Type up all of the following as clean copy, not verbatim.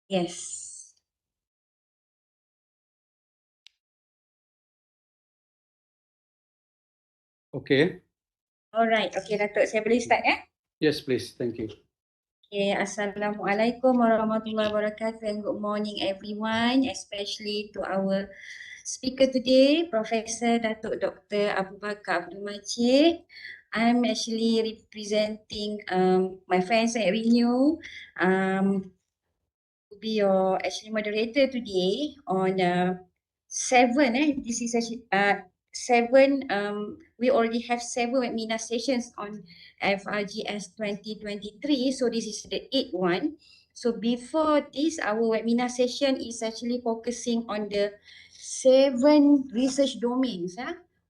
Yes. Okay. Alright, okay Datuk, saya boleh start ya? Yes, please. Thank you. Okay, Assalamualaikum warahmatullahi wabarakatuh and good morning everyone, especially to our speaker today, Professor Datuk Dr. Abu Bakar Abdul Majid. I'm actually representing my friends at Renew to be your actually moderator today on seven. This is actually seven. We already have 7 webinar sessions on FRGS 2023. So this is the 8th one. So before this, our webinar session is actually focusing on the 7 research domains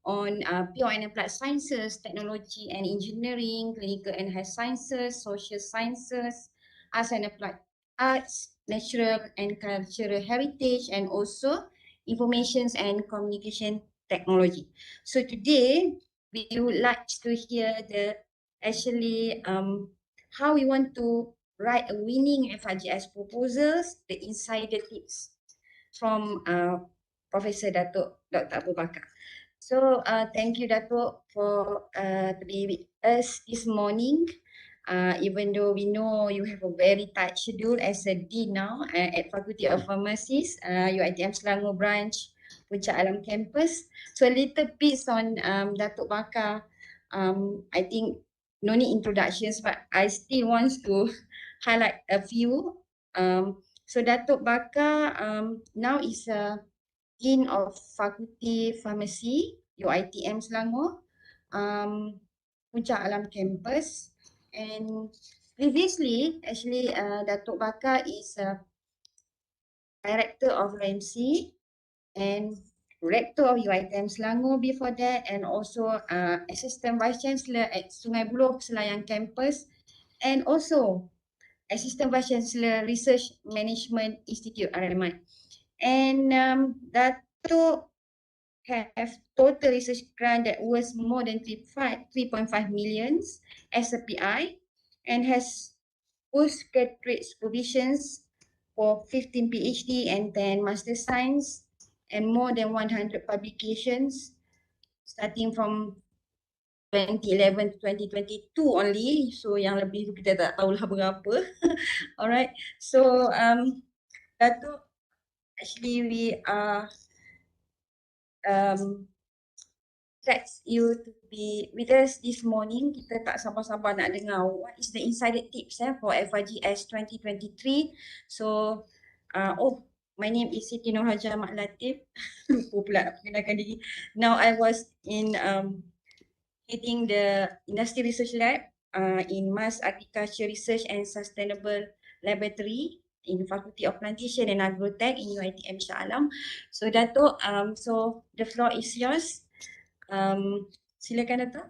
on pure and applied sciences, technology and engineering, clinical and health sciences, social sciences, arts and applied arts, natural and cultural heritage, and also information and communication technology. So today we would like to hear the actually how we want to write a winning FRGS proposals, the insider tips from Professor Dato Dr. Abu Bakar. So thank you Dato for to be with us this morning. Even though we know you have a very tight schedule as a dean now at Faculty of Pharmacy, UiTM Selangor branch, Puncak Alam campus. So a little piece on Datuk Bakar. I think no need introductions, but I still want to highlight a few. So Datuk Bakar now is a Dean of Faculty Pharmacy, UiTM Selangor, Puncak Alam campus. And previously, actually, Datuk Bakar is a director of RMC and rector of UiTM Selangor before that, and also assistant vice chancellor at Sungai Buloh Selayang campus, and also assistant vice chancellor Research Management Institute RMI. And Datuk have total research grant that was more than 3.5 millions as a PI and has postgraduate supervisions for 15 PhD and 10 Master Science and more than 100 publications starting from 2011 to 2022 only. So yang lebih tu kita tak tahulah berapa. Alright. So Datuk, actually we are glad you to be with us this morning. Kita tak sabar-sabar nak dengar what is the insider tips for FRGS 2023. So, my name is Siti Noor Hajjar Mak Latip. Lupa pula nak perkenalkan diri. Now I was in heading the Industry Research Lab in Mass Agriculture Research and Sustainable Laboratory in Faculty of Plantation and Agrotech in UiTM Shah Alam. So Dato', so the floor is yours. Silakan Dato'.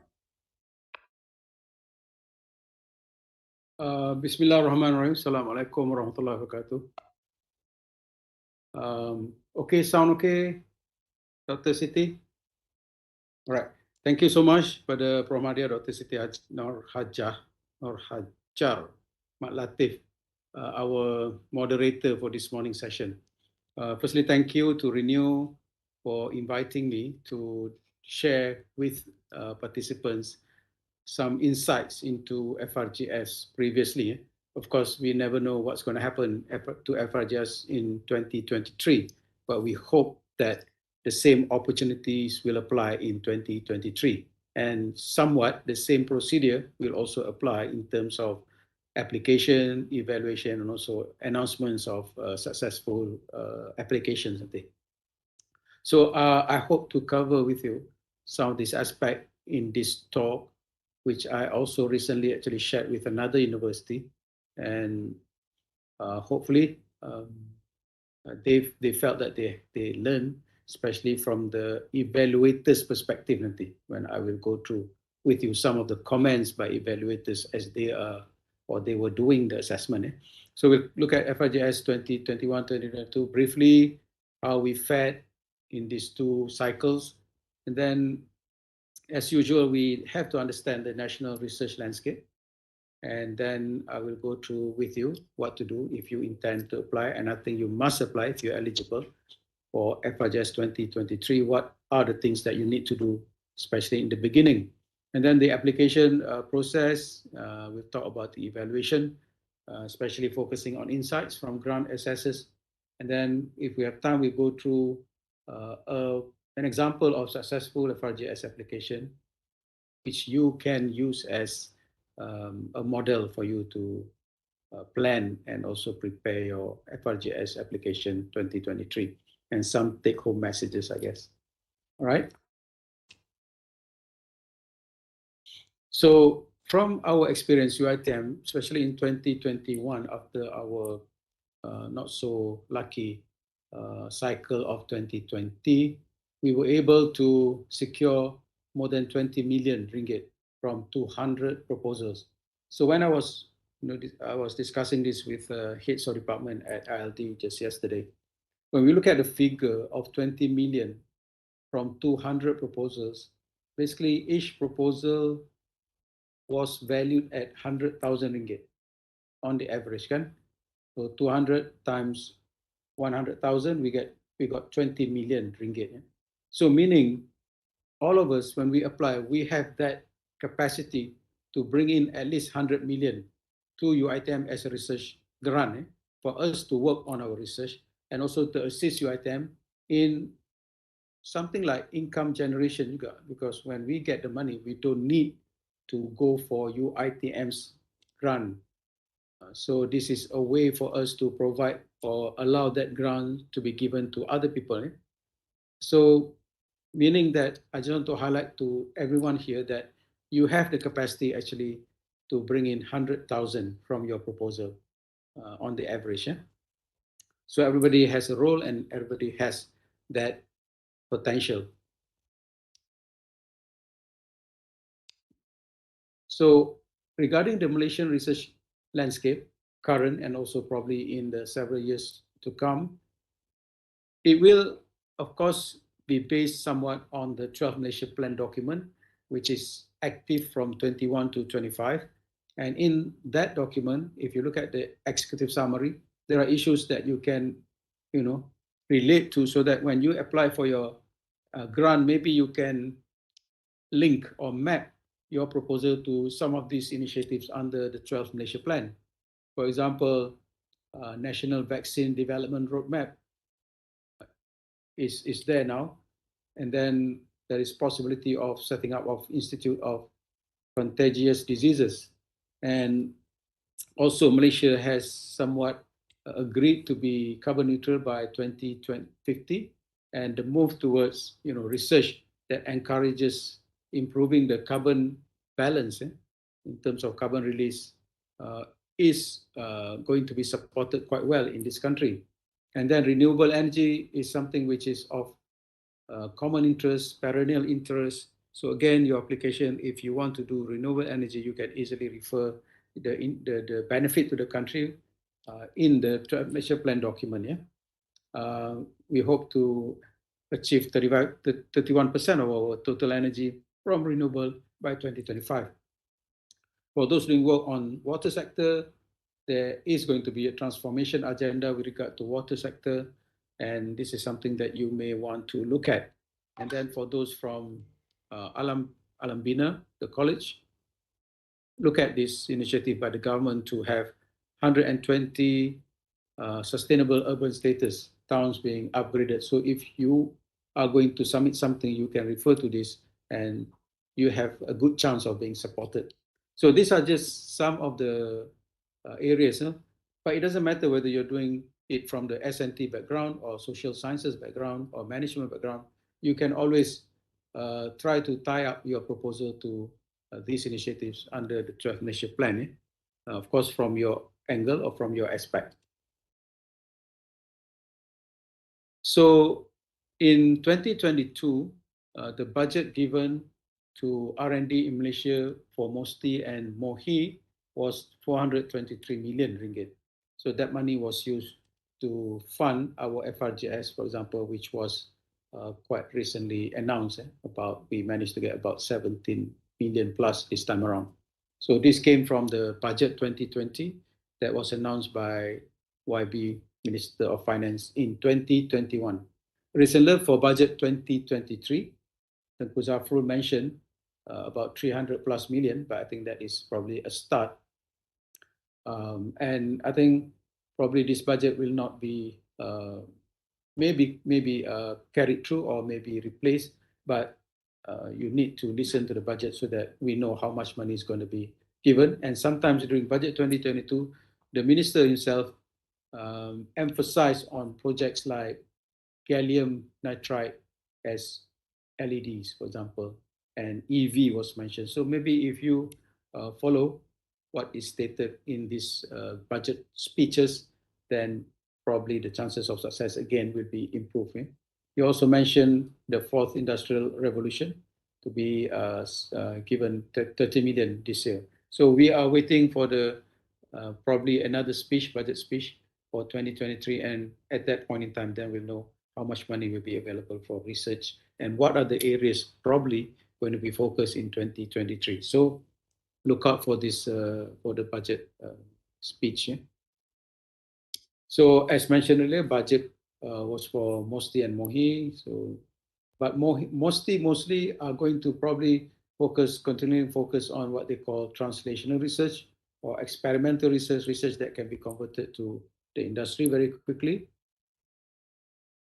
Bismillahirrahmanirrahim. Assalamualaikum warahmatullahi wabarakatuh. Okay, sound okay, Dr. Siti? Alright. Thank you so much pada Prof. Dr. Siti Noor Hajjar Mak Latip, our moderator for this morning session. Firstly, thank you to Renew for inviting me to share with participants some insights into FRGS previously. Of course, we never know what's going to happen to FRGS in 2023, but we hope that the same opportunities will apply in 2023. And somewhat the same procedure will also apply in terms of application, evaluation, and also announcements of successful applications. So I hope to cover with you some of this aspect in this talk, which I also recently actually shared with another university, and hopefully they felt that they learned, especially from the evaluators' perspective. When I will go through with you some of the comments by evaluators as they are or they were doing the assessment. So we'll look at FRGS 2021-2022 briefly, how we fared in these 2 cycles, And then, as usual, we have to understand the national research landscape. And then I will go through with you what to do if you intend to apply. And I think you must apply if you're eligible for FRGS 2023. What are the things that you need to do, especially in the beginning? And then the application process, we'll talk about the evaluation, especially focusing on insights from grant assessors. And then if we have time, we go through an example of successful FRGS application, which you can use as a model for you to plan and also prepare your FRGS application 2023, and some take-home messages, I guess. All right. So from our experience, UiTM, especially in 2021, after our not so lucky cycle of 2020, we were able to secure more than 20 million ringgit from 200 proposals. So when I was, I was discussing this with heads of department at ILD just yesterday. When we look at the figure of 20 million from 200 proposals, basically each proposal was valued at 100,000 ringgit on the average, kan? So 200 times 100,000, we got 20 million ringgit. Yeah? So meaning all of us, when we apply, we have that capacity to bring in at least 100 million to UiTM as a research grant for us to work on our research and also to assist UiTM in something like income generation juga, because when we get the money, we don't need to go for UiTM's grant. So this is a way for us to provide or allow that grant to be given to other people. So meaning that I just want to highlight to everyone here that you have the capacity actually to bring in 100,000 from your proposal on the average. Yeah? So everybody has a role and everybody has that potential. So regarding the Malaysian research landscape, current and also probably in the several years to come, it will, of course, be based somewhat on the 12 Malaysia Plan document, which is active from 21 to 25. And in that document, if you look at the executive summary, there are issues that you can, relate to, so that when you apply for your grant, maybe you can link or map your proposal to some of these initiatives under the 12 Malaysia Plan. For example, National Vaccine Development Roadmap is there now. And then there is possibility of setting up of Institute of Contagious Diseases. And also Malaysia has somewhat agreed to be carbon neutral by 2050, and the move towards research that encourages improving the carbon balance in terms of carbon release is going to be supported quite well in this country. And then renewable energy is something which is of common interest, perennial interest. So again, your application, if you want to do renewable energy, you can easily refer the benefit to the country in the Malaysia Plan document. Yeah, we hope to achieve 31% of our total energy from renewable by 2025. For those doing work on water sector, there is going to be a transformation agenda with regard to water sector, and this is something that you may want to look at. And then for those from Alam Bina, the college, look at this initiative by the government to have 120 sustainable urban status towns being upgraded. So if you are going to submit something, you can refer to this and you have a good chance of being supported. So these are just some of the areas, but it doesn't matter whether you're doing it from the S&T background or social sciences background or management background. You can always try to tie up your proposal to these initiatives under the 12 Malaysia Plan, of course, from your angle or from your aspect. So in 2022, the budget given to R&D in Malaysia for MOSTI and MOHI was 423 million ringgit. So that money was used to fund our FRGS, for example, which was quite recently announced about we managed to get about 17 million plus this time around. So this came from the budget 2020 that was announced by YB Minister of Finance in 2021. Recently for budget 2023, Tengku Zafrul mentioned about 300 plus million, but I think that is probably a start. And I think probably this budget will not be maybe carried through or maybe replaced, but you need to listen to the budget so that we know how much money is going to be given. And sometimes during budget 2022, the minister himself emphasized on projects like gallium nitride as LEDs, for example, and EV was mentioned. So maybe if you follow what is stated in these budget speeches, then probably the chances of success again will be improving. You also mentioned the fourth industrial revolution to be given 30 million this year. So we are waiting for the probably another speech, budget speech for 2023, and at that point in time, then we'll know how much money will be available for research and what are the areas probably going to be focused in 2023. So look out for this for the budget speech. Yeah? So as mentioned earlier, budget was for Mosti and Mohi. So, but mostly are going to probably continuing focus on what they call translational research or experimental research that can be converted to the industry very quickly.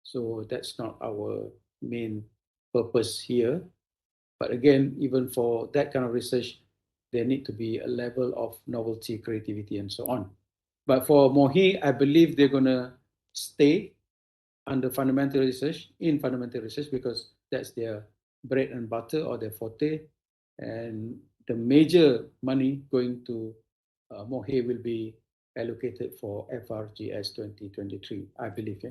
So that's not our main purpose here. But again, even for that kind of research, there need to be a level of novelty, creativity, and so on. But for Mohi, I believe they're going to stay under fundamental research, in fundamental research, because that's their bread and butter or their forte. And the major money going to Mohi will be allocated for FRGS 2023, I believe. Yeah?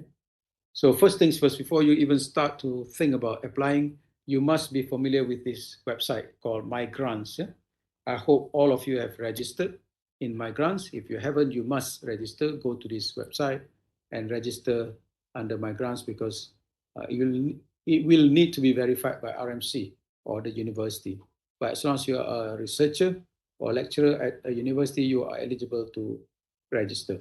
So first things first, before you even start to think about applying, you must be familiar with this website called My Grants. Yeah? I hope all of you have registered in My Grants. If you haven't, you must register. Go to this website and register under My Grants because it will need to be verified by RMC or the university. But as long as you are a researcher or lecturer at a university, you are eligible to register.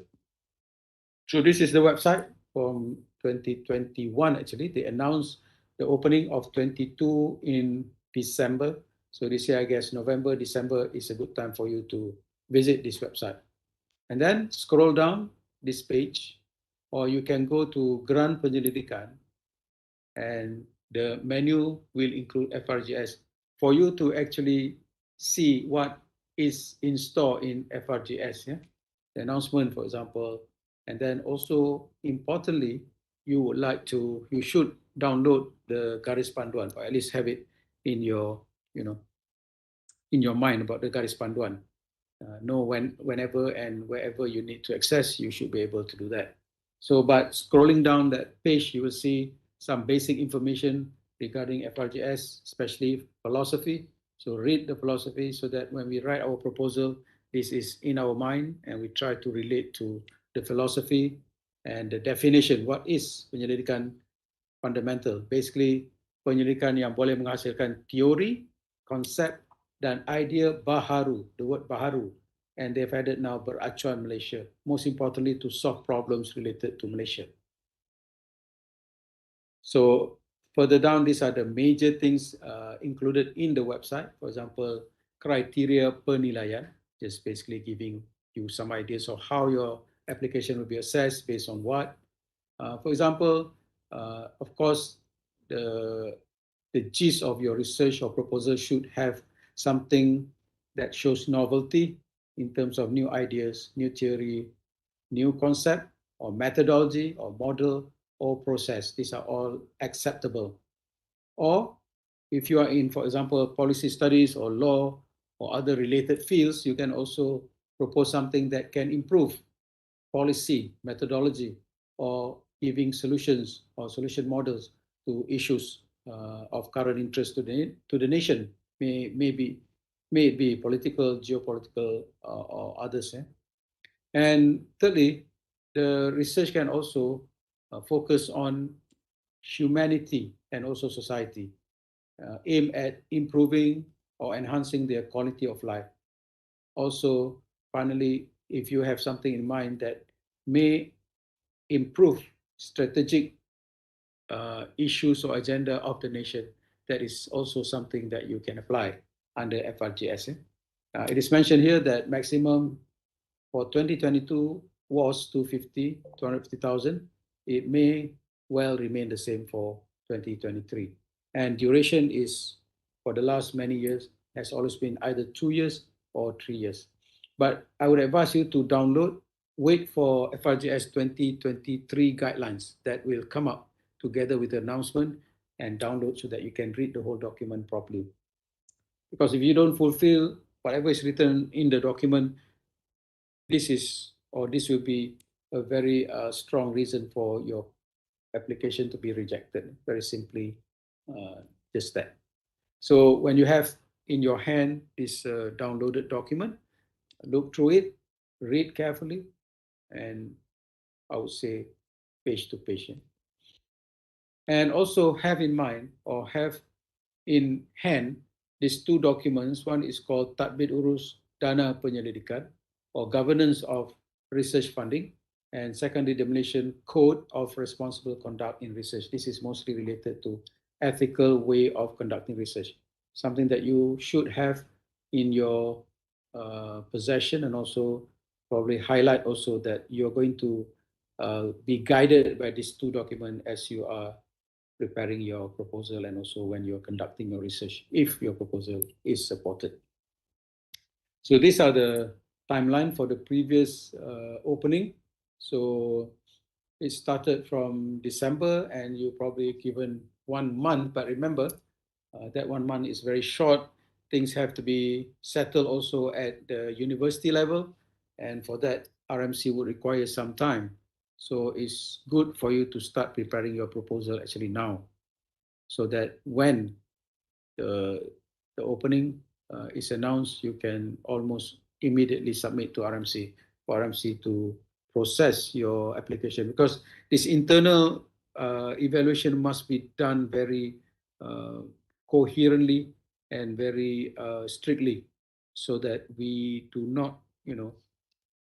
So this is the website from 2021. Actually, they announced the opening of 22 in December. So this year, I guess November, December is a good time for you to visit this website. And then scroll down this page, or you can go to Grant Penyelidikan, and the menu will include FRGS for you to actually see what is in store in FRGS. Yeah? The announcement, for example, and then also importantly, you should download the Garis Panduan, or at least have it in your, in your mind about the Garis Panduan. Know whenever and wherever you need to access, you should be able to do that. So, but scrolling down that page, you will see some basic information regarding FRGS, especially philosophy. So read the philosophy so that when we write our proposal, this is in our mind and we try to relate to the philosophy and the definition. What is penyelidikan fundamental? Basically, penyelidikan yang boleh menghasilkan teori, konsep, dan idea baharu, the word baharu, and they've added now beracuan Malaysia, most importantly to solve problems related to Malaysia. So further down, these are the major things included in the website. For example, criteria penilaian, just basically giving you some ideas of how your application will be assessed based on what. For example, of course, the gist of your research or proposal should have something that shows novelty in terms of new ideas, new theory, new concept, or methodology, or model, or process. These are all acceptable. Or if you are in, for example, policy studies or law or other related fields, you can also propose something that can improve policy, methodology, or giving solutions or solution models to issues of current interest to the nation, may it be political, geopolitical, or others. And thirdly, the research can also focus on humanity and also society, aim at improving or enhancing their quality of life. Also, finally, if you have something in mind that may improve strategic issues or agenda of the nation, that is also something that you can apply under FRGS. It is mentioned here that maximum for 2022 was 250,000. It may well remain the same for 2023. And duration is, for the last many years, has always been either 2 years or 3 years. But I would advise you to download, wait for FRGS 2023 guidelines that will come up together with the announcement, and download so that you can read the whole document properly. Because if you don't fulfill whatever is written in the document, this will be a very strong reason for your application to be rejected. Very simply, just that. So when you have in your hand this downloaded document, look through it, read carefully, and I would say page to page. And also have in mind or have in hand these two documents. One is called Tadbir Urus Dana Penyelidikan, or Governance of Research Funding, and secondly, the Malaysian Code of Responsible Conduct in Research. This is mostly related to ethical way of conducting research, something that you should have in your possession, and also probably highlight also that you're going to be guided by these two documents as you are preparing your proposal, and also when you're conducting your research, if your proposal is supported. So these are the timeline for the previous opening. So it started from December, and you probably given 1 month, but remember that 1 month is very short. Things have to be settled also at the university level, and for that RMC would require some time. So it's good for you to start preparing your proposal actually now, so that when the opening is announced, you can almost immediately submit to RMC for RMC to process your application, because this internal evaluation must be done very coherently and very strictly, so that we do not,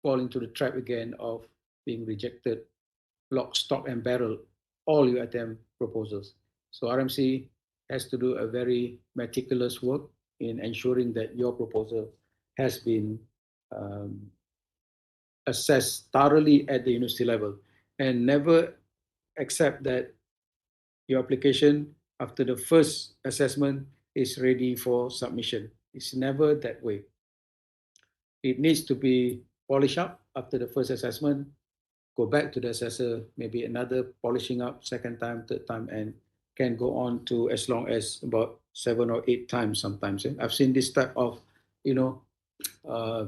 fall into the trap again of being rejected lock, stock, and barrel all your attempt proposals. So RMC has to do a very meticulous work in ensuring that your proposal has been um, assessed thoroughly at the university level, and never accept that your application after the first assessment is ready for submission. It's never that way. It needs to be polished up after the first assessment, go back to the assessor, maybe another polishing up second time, third time, and can go on to as long as about 7 or 8 times sometimes. I've seen this type of,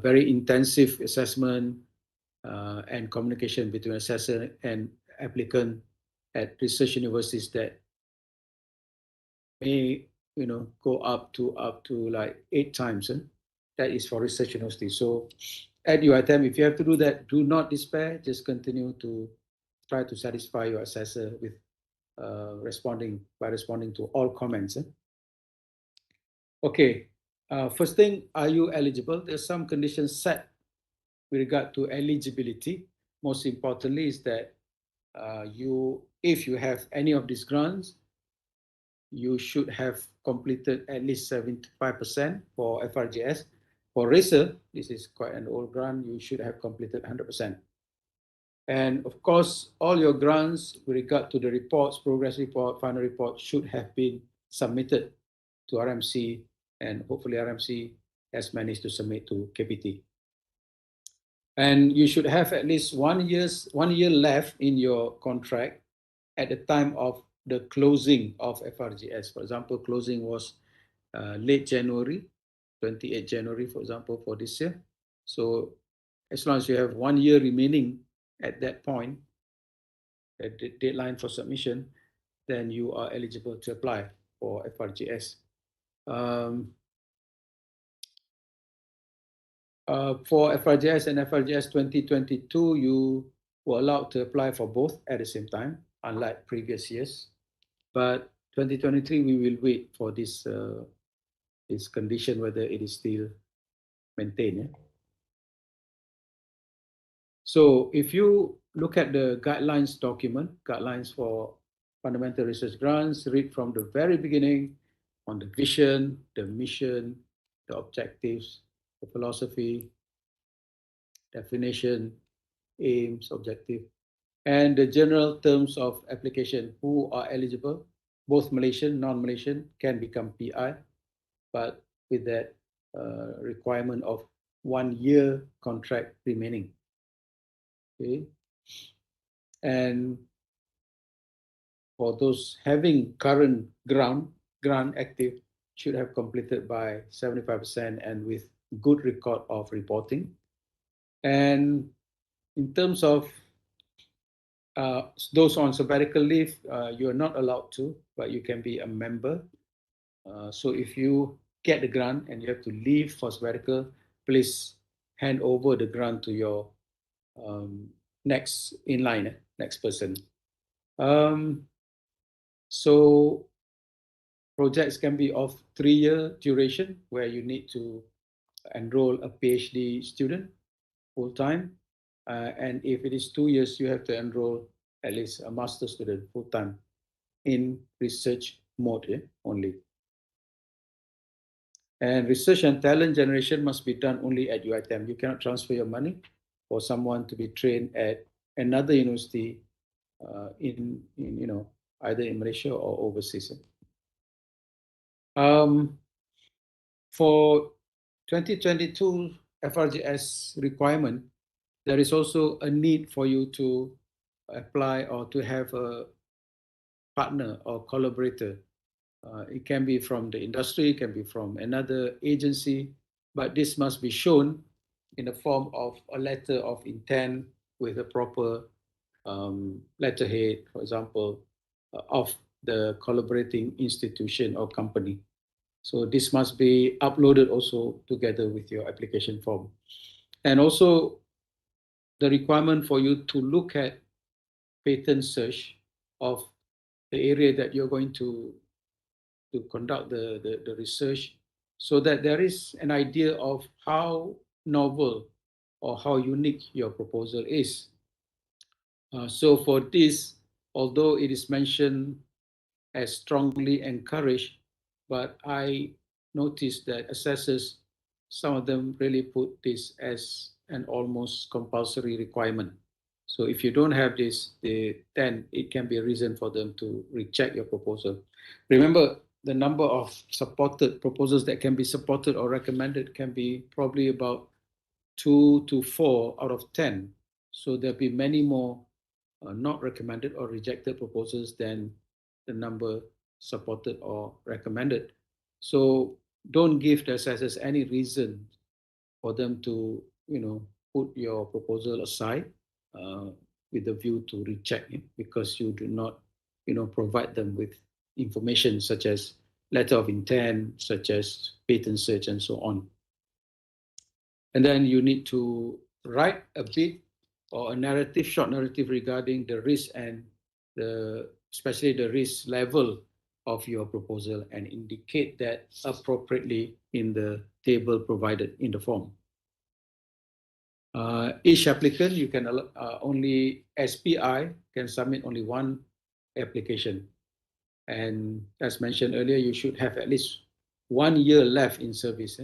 very intensive assessment and communication between assessor and applicant at research universities that may, go up to like 8 times. That is for research university. So at your attempt, if you have to do that, do not despair. Just continue to try to satisfy your assessor with responding to all comments. Okay, first thing, are you eligible? There's some conditions set with regard to eligibility. Most importantly is that if you have any of these grants, you should have completed at least 75% for FRGS. For RACER, this is quite an old grant, you should have completed 100%. And of course, all your grants with regard to the reports, progress report, final report, should have been submitted to RMC, and hopefully RMC has managed to submit to KPT. And you should have at least 1 year left in your contract at the time of the closing of FRGS. For example, closing was late January, 28 January, for example, for this year. So as long as you have 1 year remaining at that point, the deadline for submission, then you are eligible to apply for FRGS. For FRGS and FRGS 2022, you were allowed to apply for both at the same time, unlike previous years. But 2023, we will wait for this condition, whether it is still maintained. Yeah? So if you look at the guidelines document, guidelines for fundamental research grants, read from the very beginning on the vision, the mission, the objectives, the philosophy, definition, aims, objective, and the general terms of application. Who are eligible? Both Malaysian, non-Malaysian can become PI, but with that requirement of 1 year contract remaining. Okay. And for those having current grant active should have completed by 75% and with good record of reporting. And in terms of those on sabbatical leave, you are not allowed to, but you can be a member. So if you get the grant and you have to leave for sabbatical, please hand over the grant to your next in line, next person. So projects can be of 3-year duration where you need to enroll a PhD student full-time. And if it is 2 years, you have to enroll at least a master student full-time in research mode only. And research and talent generation must be done only at UiTM. You cannot transfer your money for someone to be trained at another university in either in Malaysia or overseas. For 2022 FRGS requirement, there is also a need for you to apply or to have a partner or collaborator. It can be from the industry, it can be from another agency, but this must be shown in the form of a letter of intent with a proper letterhead, for example, of the collaborating institution or company. So this must be uploaded also together with your application form. And also the requirement for you to look at patent search of the area that you're going to conduct the research so that there is an idea of how novel or how unique your proposal is. So for this, although it is mentioned as strongly encouraged, but I noticed that assessors, some of them really put this as an almost compulsory requirement. So if you don't have this, then it can be a reason for them to reject your proposal. Remember, the number of supported proposals that can be supported or recommended can be probably about 2 to 4 out of 10. So there'll be many more not recommended or rejected proposals than the number supported or recommended. So don't give the assessors any reason for them to, put your proposal aside with the view to reject it because you do not, provide them with information such as letter of intent, such as patent search, and so on. And then you need to write a bit or a narrative, short narrative regarding the risk and especially the risk level of your proposal and indicate that appropriately in the table provided in the form. Each applicant, you can only, SPI can submit only one application. And as mentioned earlier, you should have at least 1 year left in service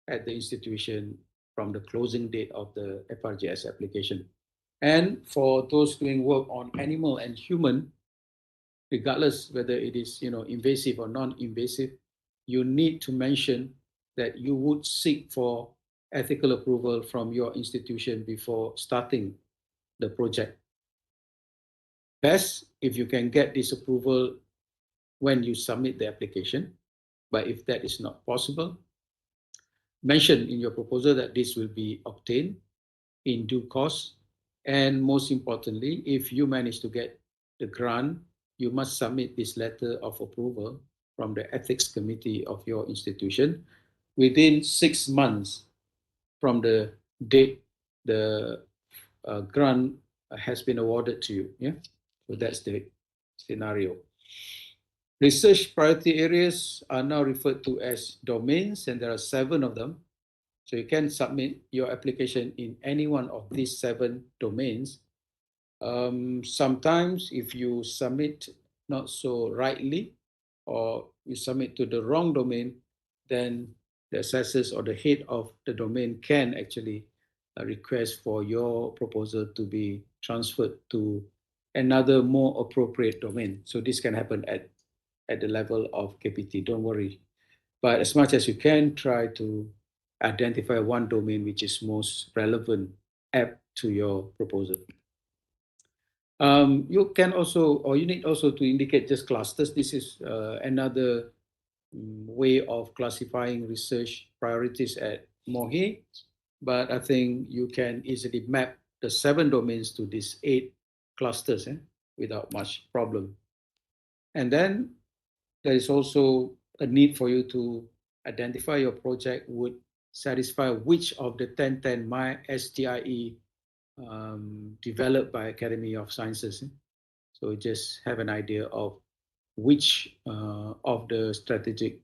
at the institution from the closing date of the FRGS application. And for those doing work on animal and human, regardless whether it is invasive or non-invasive, you need to mention that you would seek for ethical approval from your institution before starting the project. Best if you can get this approval when you submit the application, but if that is not possible, mention in your proposal that this will be obtained in due course. And most importantly, if you manage to get the grant, you must submit this letter of approval from the ethics committee of your institution within 6 months from the date the grant has been awarded to you. Yeah, so that's the scenario. Research priority areas are now referred to as domains, and there are 7 of them. So you can submit your application in any one of these 7 domains. Sometimes if you submit not so rightly, or you submit to the wrong domain, then the assessors or the head of the domain can actually request for your proposal to be transferred to another more appropriate domain. So this can happen at the level of KPT, don't worry. But as much as you can, try to identify one domain which is most relevant, apt to your proposal. You can also, or you need also to indicate just clusters. This is another way of classifying research priorities at MOHE, but I think you can easily map the 7 domains to these 8 clusters without much problem. And then there is also a need for you to identify your project would satisfy which of the 1010 My STIE developed by Academy of Sciences. So just have an idea of which of the strategic,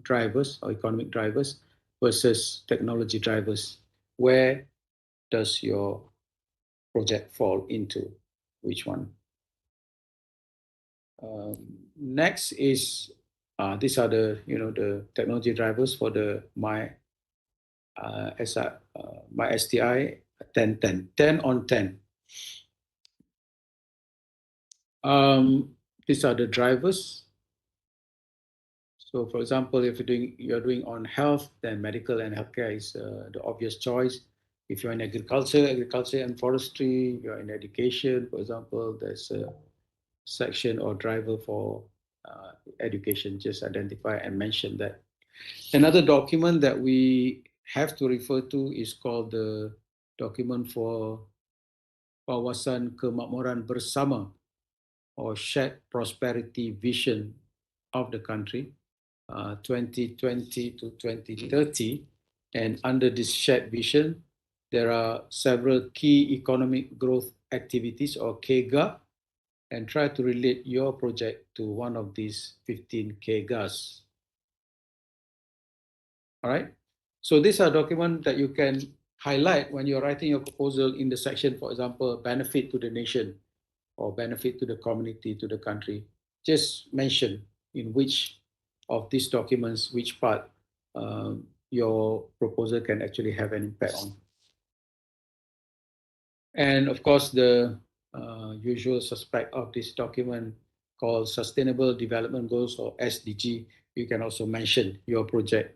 drivers or economic drivers versus technology drivers. Where does your project fall into? Which one? Next is these are the technology drivers for the my STI 10 on 10. These are the drivers. So, for example, if you're doing on health, then medical and healthcare is the obvious choice. If you're in agriculture and forestry, you're in education, for example, there's a section or driver for education. Just identify and mention that. Another document that we have to refer to is called the document for Kawasan Kemakmuran Bersama, or Shared Prosperity Vision of the country, 2020 to 2030. And under this shared vision, there are several key economic growth activities, or KEGA, and try to relate your project to one of these 15 KEGAs. All right. So these are documents that you can highlight when you're writing your proposal in the section, for example, benefit to the nation or benefit to the community, to the country. Just mention in which of these documents, which part your proposal can actually have an impact on. And of course, the usual suspect of this document called Sustainable Development Goals, or SDG, you can also mention your project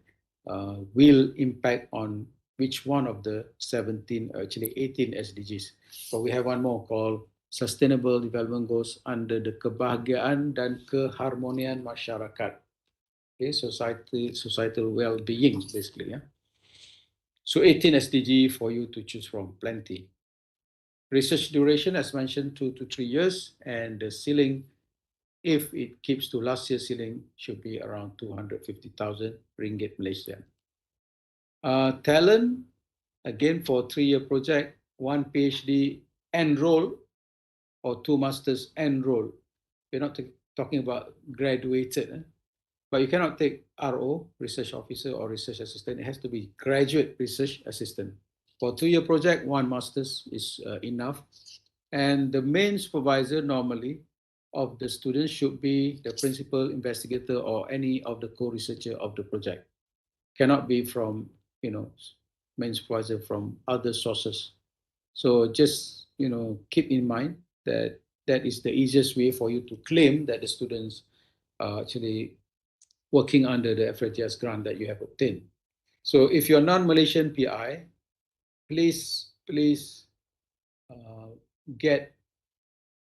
will impact on which one of the 17, actually 18 SDGs. But we have one more called Sustainable Development Goals under the Kebahagiaan dan Keharmonian Masyarakat. Okay, societal well-being, basically. Yeah. So 18 SDG for you to choose from, plenty. Research duration, as mentioned, 2 to 3 years, and the ceiling, if it keeps to last year's ceiling, should be around 250,000 ringgit Malaysian. Talent, again, for 3-year project, 1 PhD enroll or 2 masters enroll. We're not talking about graduated, but you cannot take RO, research officer, or research assistant. It has to be graduate research assistant. For 2-year project, 1 master's is enough. And the main supervisor normally of the student should be the principal investigator or any of the co-researcher of the project. Cannot be from, main supervisor from other sources. So just, keep in mind that that is the easiest way for you to claim that the students are actually working under the FRGS grant that you have obtained. So if you're non-Malaysian PI, please get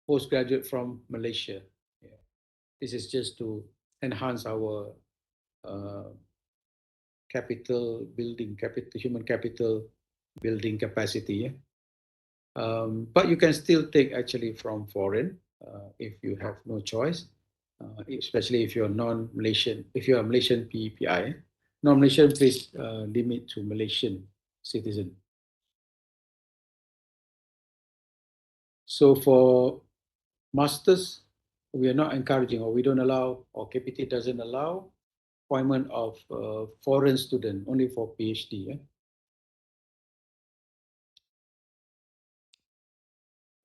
postgraduate from Malaysia. Yeah. This is just to enhance our human capital building capacity. Yeah? But you can still take actually from foreign if you have no choice, especially if you're non-Malaysian. If you're a Malaysian PPI, non-Malaysian, please limit to Malaysian citizen. So for masters, we are not encouraging, or we don't allow, or KPT doesn't allow appointment of foreign student, only for PhD. Yeah?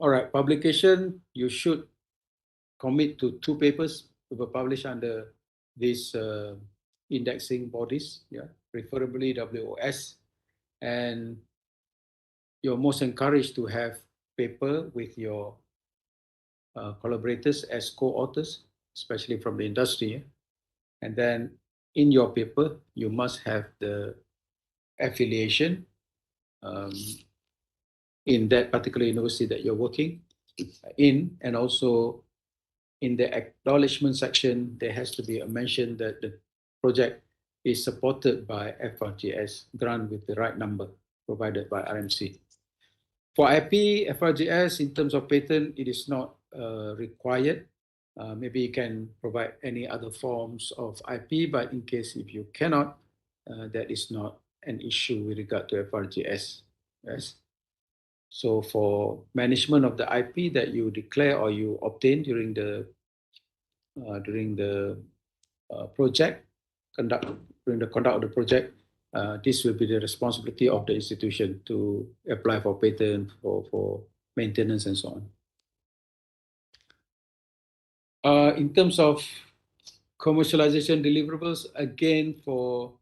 All right, publication, you should commit to 2 papers to be published under these indexing bodies, yeah, preferably WOS, and you're most encouraged to have paper with your collaborators as co-authors, especially from the industry. Yeah? And then in your paper, you must have the affiliation um, in that particular university that you're working in, and also in the acknowledgement section, there has to be a mention that the project is supported by FRGS grant with the right number provided by RMC. For IP, FRGS, in terms of patent, it is not required. Maybe you can provide any other forms of IP, but in case if you cannot, that is not an issue with regard to FRGS. Yes. So for management of the IP that you declare or you obtain during the project conduct during the conduct of the project, this will be the responsibility of the institution to apply for patent for maintenance and so on. In terms of commercialization deliverables, again for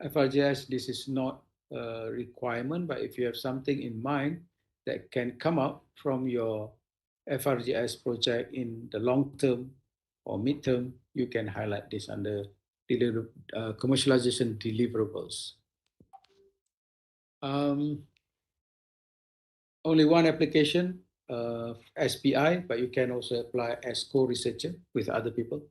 FRGS, this is not a requirement, but if you have something in mind that can come up from your FRGS project in the long term or midterm, you can highlight this under commercialization deliverables. Only one application as PI, but you can also apply as co-researcher with other people.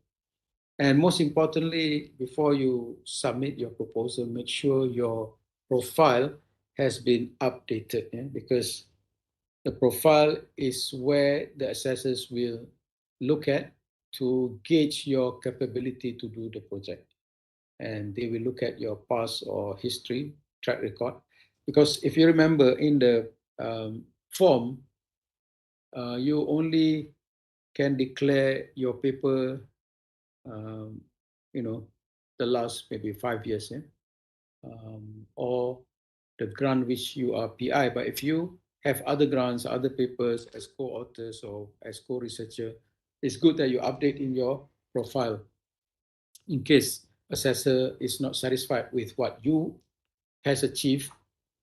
And most importantly, before you submit your proposal, make sure your profile has been updated, yeah? Because the profile is where the assessors will look at to gauge your capability to do the project. And they will look at your past or history, track record. Because if you remember in the form, you only can declare your paper, you know, the last maybe 5 years, yeah? Or the grant which you are PI. But if you have other grants, other papers as co-authors or as co-researcher, it's good that you update in your profile in case assessor is not satisfied with what you has achieved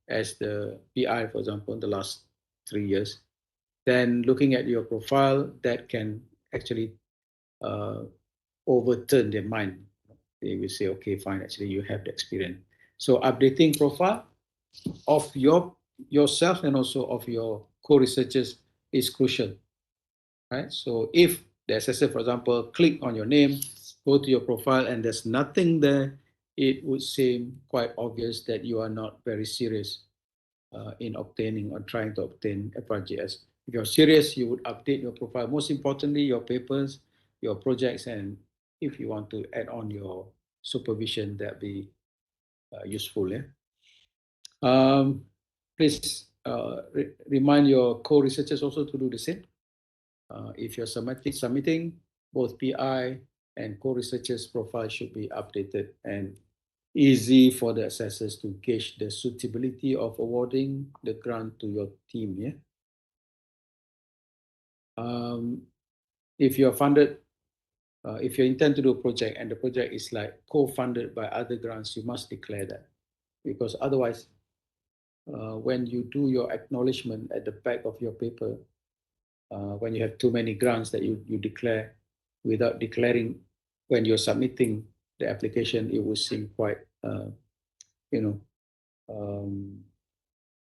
as the PI, for example, in the last 3 years. Then looking at your profile, that can actually overturn their mind. They will say, okay, fine, actually you have the experience. So updating profile of yourself and also of your co-researchers is crucial, right? So if the assessor, for example, click on your name, go to your profile, and there's nothing there, it would seem quite obvious that you are not very serious in obtaining or trying to obtain FRGS. If you're serious, you would update your profile. Most importantly, your papers, your projects, and if you want to add on your supervision, that'd be useful. Yeah. Please remind your co-researchers also to do the same. If you're submitting, both PI and co-researchers' profile should be updated and easy for the assessors to gauge the suitability of awarding the grant to your team. Yeah. If you're funded, if you intend to do a project and the project is like co-funded by other grants, you must declare that, because otherwise, when you do your acknowledgement at the back of your paper, when you have too many grants that you declare without declaring when you're submitting the application, it will seem quite, you know,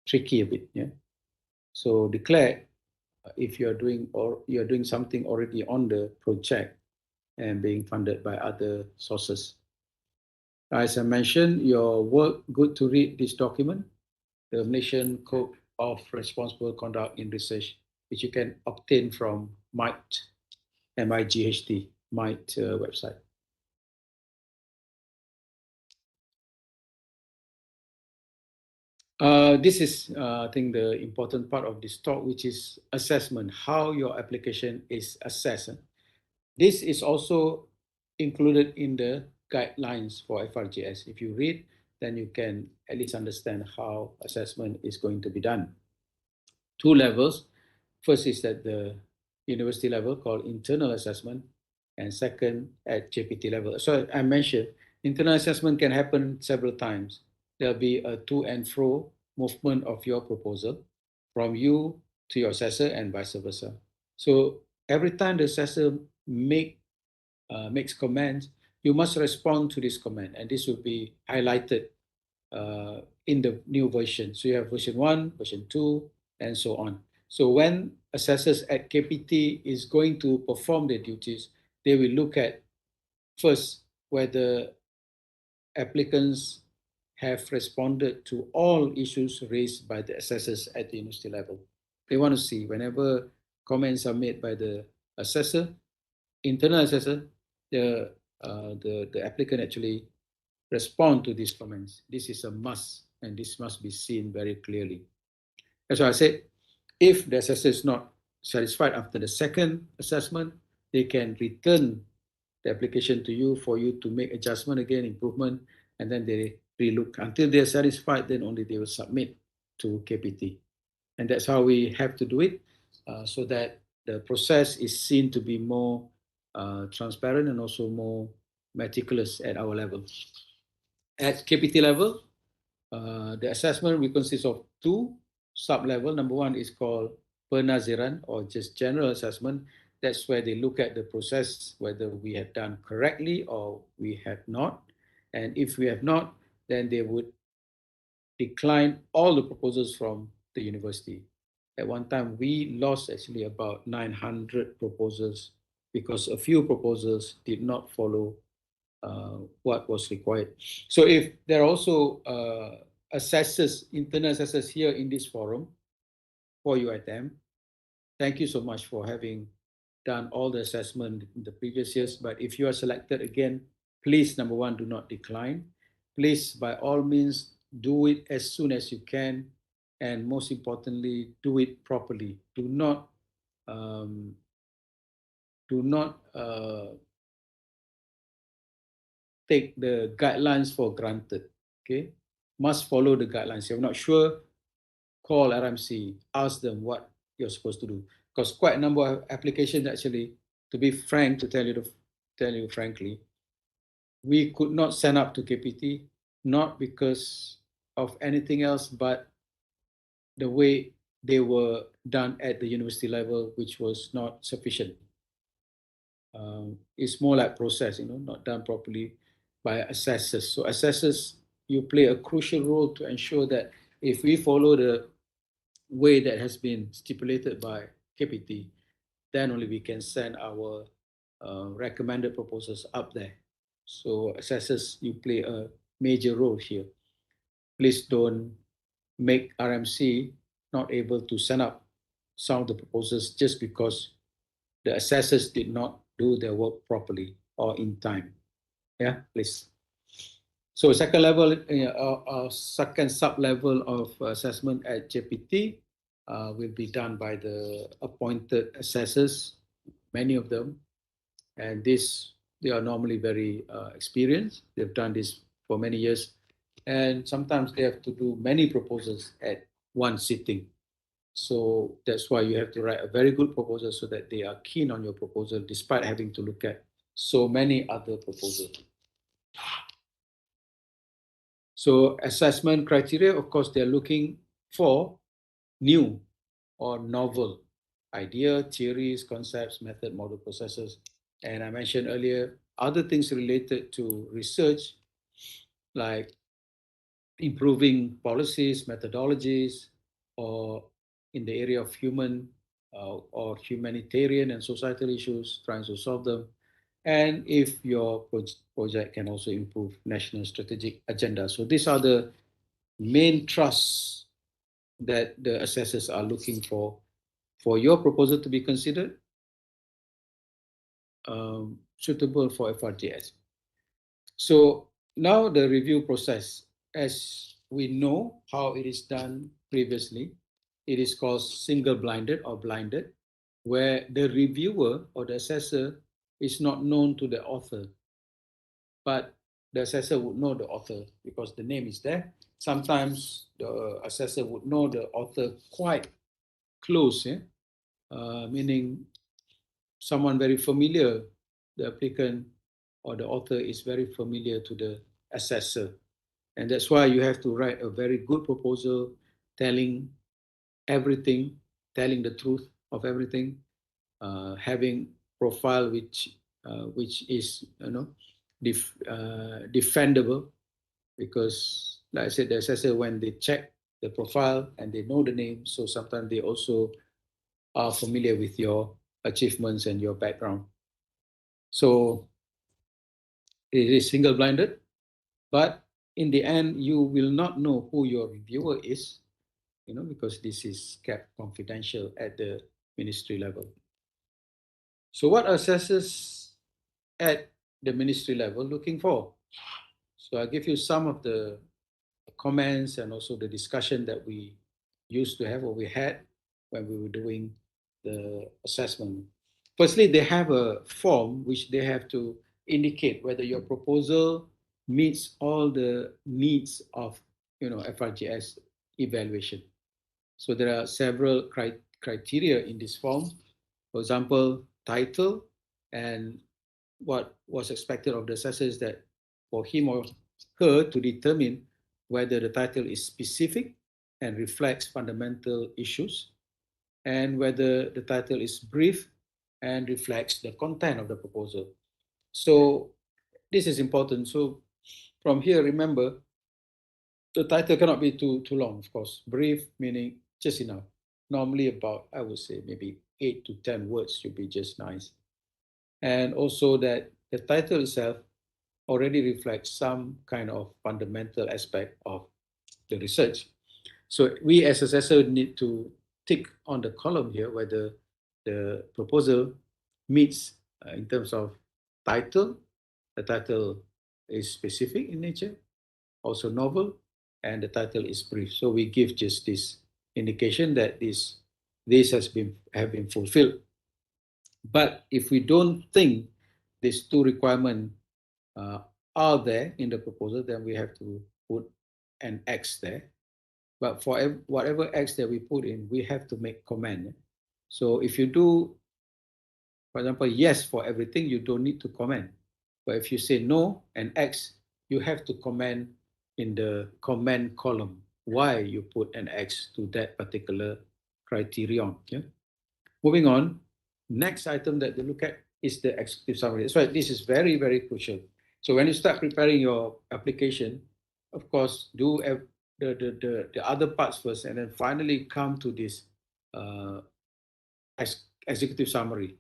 tricky a bit. Yeah. So declare if you're doing or you're doing something already on the project and being funded by other sources. As I mentioned, your work, good to read this document, the Malaysian Code of Responsible Conduct in Research, which you can obtain from MIGHT, MIGHT, MIGHT website. This is, I think, the important part of this talk, which is assessment, how your application is assessed. This is also included in the guidelines for FRGS. If you read, then you can at least understand how assessment is going to be done. Two levels. First is at the university level called internal assessment, and second at JPT level. So I mentioned internal assessment can happen several times. There'll be a to and fro movement of your proposal from you to your assessor and vice versa. So every time the assessor makes comments, you must respond to this comment, and this will be highlighted in the new version. So you have version 1, version 2, and so on. So when assessors at KPT is going to perform their duties, they will look at first whether applicants have responded to all issues raised by the assessors at the university level. They want to see whenever comments are made by the assessor, internal assessor, the applicant actually respond to these comments. This is a must, and this must be seen very clearly. That's why I said, if the assessor is not satisfied after the second assessment, they can return the application to you for you to make adjustment again, improvement, and then they relook until they're satisfied. Then only they will submit to KPT, and that's how we have to do it, so that the process is seen to be more transparent and also more meticulous at our level. At KPT level, the assessment will consist of two sub-level. Number one is called penaziran, or just general assessment. That's where they look at the process, whether we have done correctly or we have not. And if we have not, then they would decline all the proposals from the university. At one time, we lost actually about 900 proposals because a few proposals did not follow what was required. So if there are also assessors, internal assessors here in this forum for UITM, thank you so much for having done all the assessment in the previous years. But if you are selected again, please, number one, do not decline. Please, by all means, do it as soon as you can. And most importantly, do it properly. Do not um, take the guidelines for granted. Okay, must follow the guidelines. If you're not sure, call RMC, ask them what you're supposed to do. Because quite a number of applications actually, to be frank, to tell you frankly, we could not send up to KPT, not because of anything else, but the way they were done at the university level, which was not sufficient. It's more like process, not done properly by assessors. So assessors, you play a crucial role to ensure that if we follow the way that has been stipulated by KPT, then only we can send our recommended proposals up there. So assessors, you play a major role here. Please don't make RMC not able to send up some of the proposals just because the assessors did not do their work properly or in time. Yeah, please. So second level, second sub-level of assessment at JPT will be done by the appointed assessors, many of them, and they are normally very experienced. They've done this for many years, and sometimes they have to do many proposals at one sitting. So that's why you have to write a very good proposal so that they are keen on your proposal despite having to look at so many other proposals. So assessment criteria, of course, they're looking for new or novel idea, theories, concepts, method, model, processes. And I mentioned earlier, other things related to research, like improving policies, methodologies, or in the area of human or humanitarian and societal issues, trying to solve them. And if your project can also improve national strategic agenda. So these are the main thrusts that the assessors are looking for your proposal to be considered suitable for FRGS. So now the review process, as we know how it is done previously, it is called single blinded or blinded, where the reviewer or the assessor is not known to the author, but the assessor would know the author because the name is there. Sometimes the assessor would know the author quite close, meaning someone very familiar, the applicant or the author is very familiar to the assessor. And that's why you have to write a very good proposal telling everything, telling the truth of everything, having profile which is defendable, because like I said, the assessor, when they check the profile and they know the name, so sometimes they also are familiar with your achievements and your background. So it is single blinded, but in the end you will not know who your reviewer is, because this is kept confidential at the ministry level. So what assessors at the ministry level looking for? So I'll give you some of the comments and also the discussion that we used to have, or we had when we were doing the assessment. Firstly, they have a form which they have to indicate whether your proposal meets all the needs of FRGS evaluation. So there are several criteria in this form. For example, title, and what was expected of the assessor is that for him or her to determine whether the title is specific and reflects fundamental issues, and whether the title is brief and reflects the content of the proposal. So this is important. So from here, remember, the title cannot be too long, of course. Brief meaning just enough. Normally about, I would say, maybe 8 to 10 words should be just nice. And also that the title itself already reflects some kind of fundamental aspect of the research. So we as assessor need to tick on the column here whether the proposal meets in terms of title. The title is specific in nature, also novel, and the title is brief. So we give just this indication that this have been fulfilled. But if we don't think these two requirements are there in the proposal, then we have to put an X there. But for whatever X that we put in, we have to make comment. So if you do, for example, yes for everything, you don't need to comment. But if you say no and X, you have to comment in the comment column why you put an X to that particular criterion. Yeah? Moving on, next item that they look at is the executive summary. That's why this is very, very crucial. So when you start preparing your application, of course, do the other parts first, and then finally come to this uh, executive summary,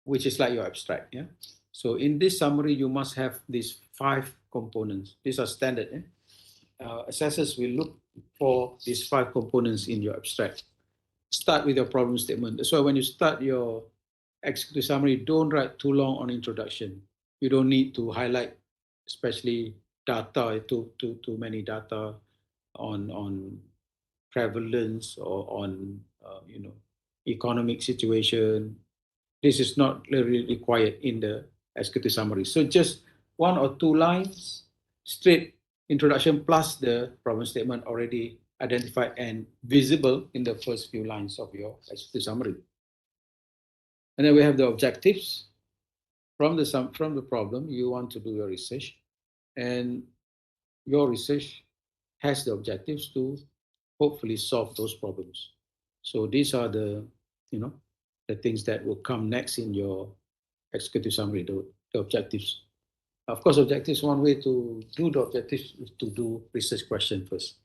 which is like your abstract. Yeah. So in this summary, you must have these 5 components. These are standard. Assessors will look for these 5 components in your abstract. Start with your problem statement. That's why when you start your executive summary, don't write too long on introduction. You don't need to highlight, especially data, too many data on prevalence or on economic situation. This is not really required in the executive summary. So just 1 or 2 lines, straight introduction plus the problem statement already identified and visible in the first few lines of your executive summary. And then we have the objectives. From the problem, you want to do your research, and your research has the objectives to hopefully solve those problems. So these are the the things that will come next in your executive summary, the objectives. Of course, objectives, one way to do the objectives is to do research question first.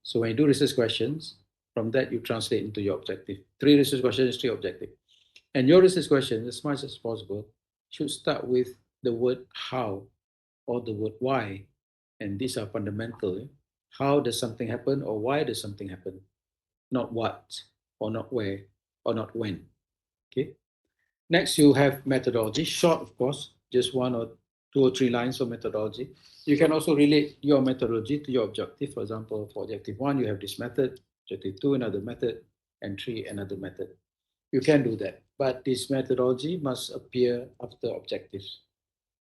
So when you do research questions, from that you translate into your objective. 3 research questions, 3 objectives. And your research question, as much as possible, should start with the word how or the word why. And these are fundamental. How does something happen, or why does something happen? Not what, or not where, or not when. Okay. Next, you have methodology, short, of course, just 1 or 2 or 3 lines of methodology. You can also relate your methodology to your objective. For example, for objective 1, you have this method, objective 2, another method, and 3, another method. You can do that. but this methodology must appear after objectives.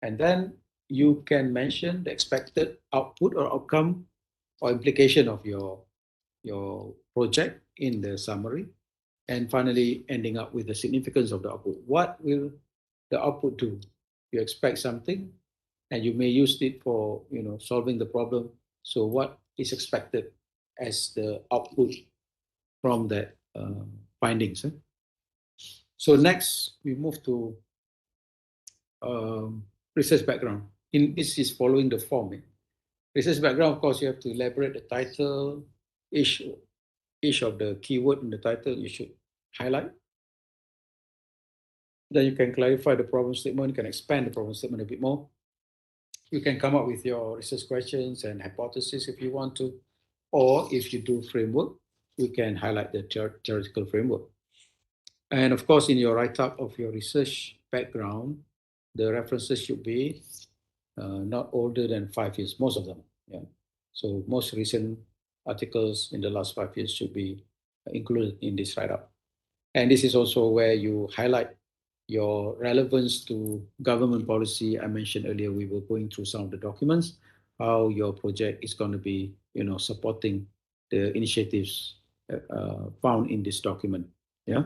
And then you can mention the expected output or outcome or implication of your project in the summary. And finally, ending up with the significance of the output. What will the output do? You expect something, and you may use it for solving the problem. So, what is expected as the output from that findings? So next, we move to research background. This is following the form. Research background, of course, you have to elaborate the title, each of the keyword in the title you should highlight. Then you can clarify the problem statement, you can expand the problem statement a bit more. You can come up with your research questions and hypotheses if you want to, or if you do framework, you can highlight the theoretical framework. And of course, in your write-up of your research background, the references should be not older than 5 years, most of them. Yeah. So most recent articles in the last 5 years should be included in this write-up. And this is also where you highlight your relevance to government policy. I mentioned earlier, we were going through some of the documents, how your project is going to be, supporting the initiatives found in this document. Yeah.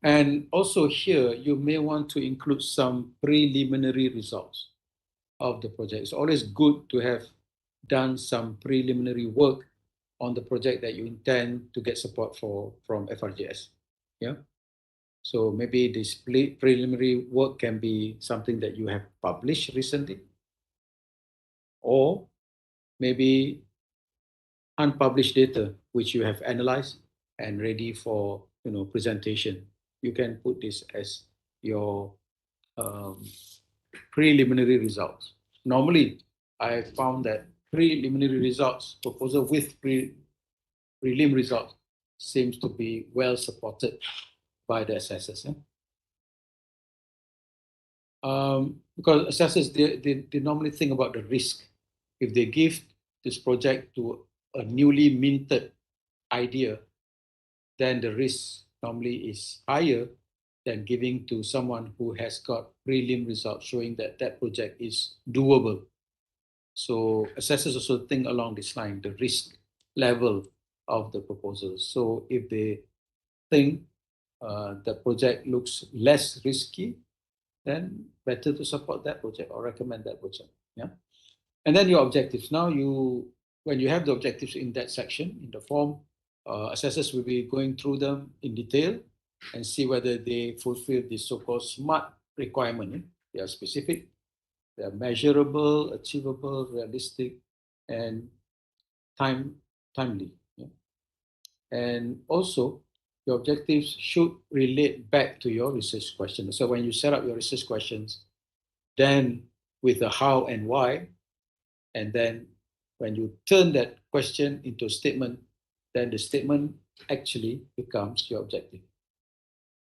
And also here, you may want to include some preliminary results of the project. It's always good to have done some preliminary work on the project that you intend to get support from FRGS. Yeah. So maybe this preliminary work can be something that you have published recently, or maybe unpublished data which you have analyzed and ready for presentation. You can put this as your preliminary results. Normally, I found that preliminary results, proposal with prelim results, seems to be well supported by the assessors. Because assessors, they normally think about the risk. If they give this project to a newly minted idea, then the risk normally is higher than giving to someone who has got prelim results showing that that project is doable. So assessors also think along this line, the risk level of the proposal. So if they think the project looks less risky, then better to support that project or recommend that project. Yeah. And then your objectives. Now when you have the objectives in that section, in the form, assessors will be going through them in detail and see whether they fulfill the so-called SMART requirement. They are specific, they are measurable, achievable, realistic, and timely. Yeah. And also, your objectives should relate back to your research questions. So when you set up your research questions, then with the how and why, and then when you turn that question into a statement, then the statement actually becomes your objective.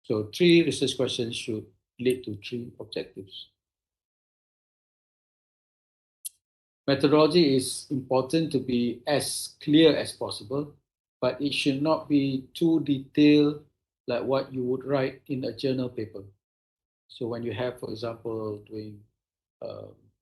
So 3 research questions should lead to 3 objectives. Methodology is important to be as clear as possible, but it should not be too detailed like what you would write in a journal paper. So when you have, for example, doing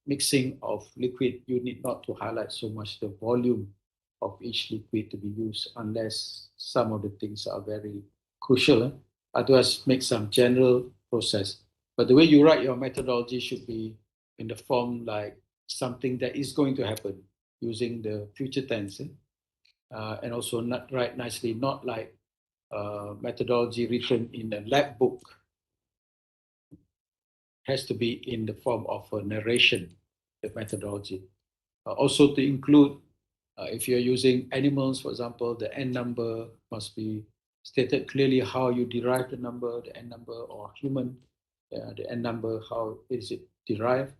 mixing of liquid, you need not to highlight so much the volume of each liquid to be used unless some of the things are very crucial. Otherwise, make some general process. But the way you write your methodology should be in the form like something that is going to happen using the future tense. And also not write nicely, not like methodology written in a lab book. Has to be in the form of a narration, the methodology. Also to include, if you're using animals, for example, the N number must be stated clearly how you derive the number, the N number, or human, the N number, how is it derived,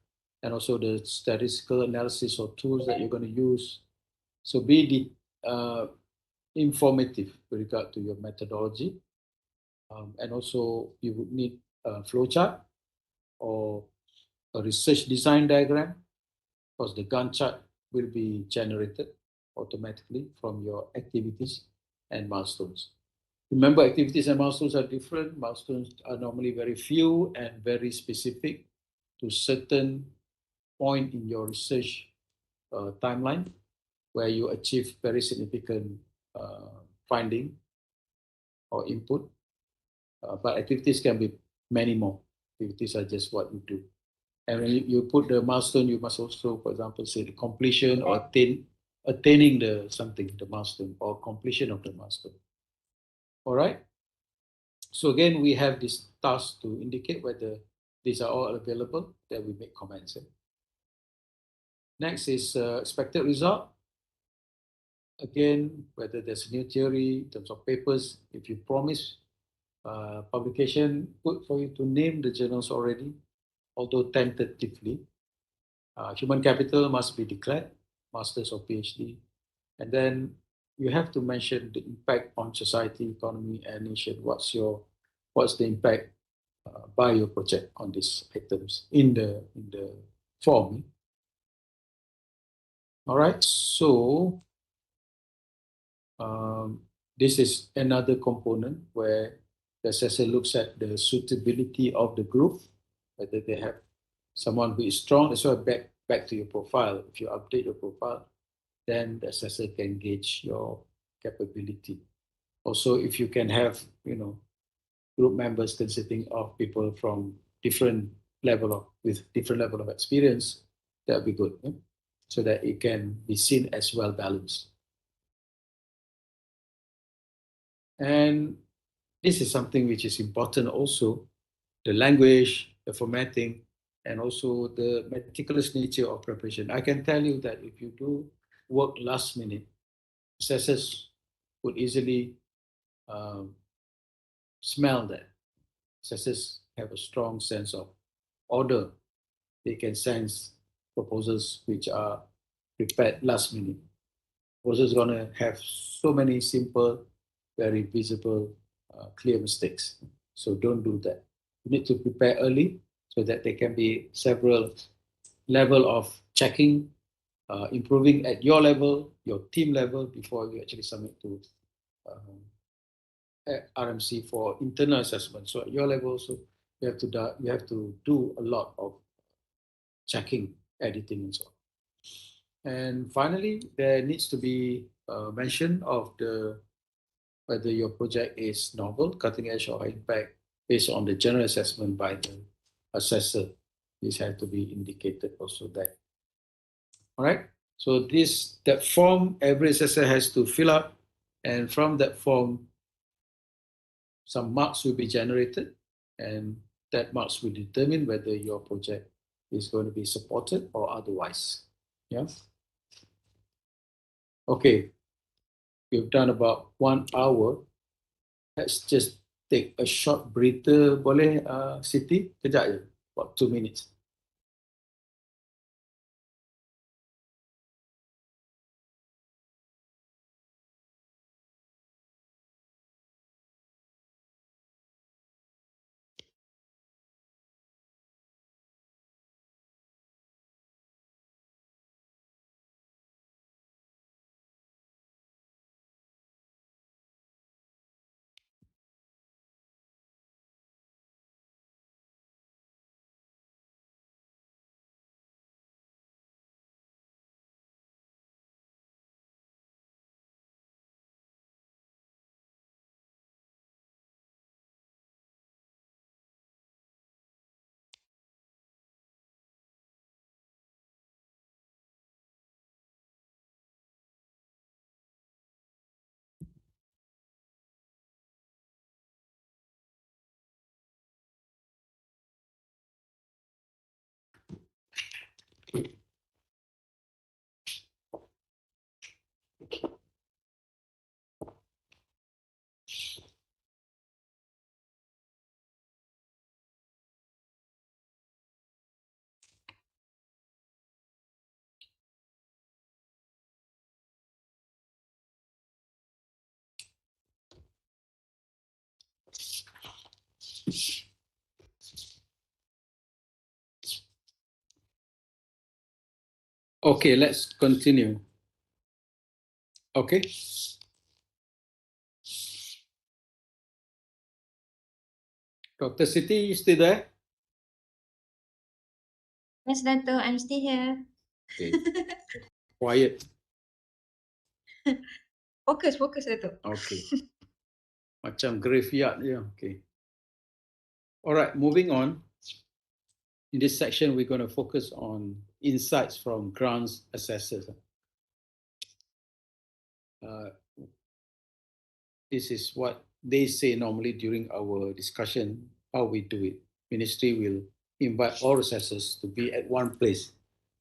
and also the statistical analysis or tools that you're going to use. So be informative with regard to your methodology. And also you would need a flowchart or a research design diagram, because the Gantt chart will be generated automatically from your activities and milestones. Remember, activities and milestones are different. Milestones are normally very few and very specific to certain point in your research timeline where you achieve very significant finding or input. But activities can be many more. Activities are just what you do. And when you put the milestone, you must also, for example, say the completion or attaining the something, the milestone, or completion of the milestone. All right. So again, we have this task to indicate whether these are all available. Then we make comments. Next is expected result. Again, whether there's a new theory in terms of papers, if you promise publication, good for you to name the journals already, although tentatively. Human capital must be declared, master's or PhD. And then you have to mention the impact on society, economy, and nation. What's the impact by your project on these items in the form? All right, so this is another component where the assessor looks at the suitability of the group, whether they have someone who is strong. That's why back to your profile. If you update your profile, then the assessor can gauge your capability. Also, if you can have, group members consisting of people from with different level of experience, that would be good, so that it can be seen as well balanced. And this is something which is important also, the language, the formatting, and also the meticulous nature of preparation. I can tell you that if you do work last minute, assessors would easily smell that. Assessors have a strong sense of order. They can sense proposals which are prepared last minute. Proposals going to have so many simple, very visible, clear mistakes. So don't do that. You need to prepare early so that there can be several level of checking, improving at your level, your team level before you actually submit to RMC for internal assessment. So at your level, so you have to do a lot of checking, editing, and so on. And finally, there needs to be mention of whether your project is novel, cutting edge, or impact based on the general assessment by the assessor. This has to be indicated also there. All right. So that form every assessor has to fill up, and from that form, some marks will be generated, and that marks will determine whether your project is going to be supported or otherwise. Yeah. Okay. We've done about 1 hour. Let's just take a short breather, boleh, Siti? Kejap je, about 2 minutes. Okay, let's continue. Okay. Dr. Siti, you still there? Yes, Dato, I'm still here. Okay. Quiet. Focus, Dato. Okay. Macam graveyard. Yeah. Okay. All right. Moving on. In this section, we're going to focus on insights from grants assessors. Uh, this is what they say normally during our discussion, how we do it. Ministry will invite all assessors to be at one place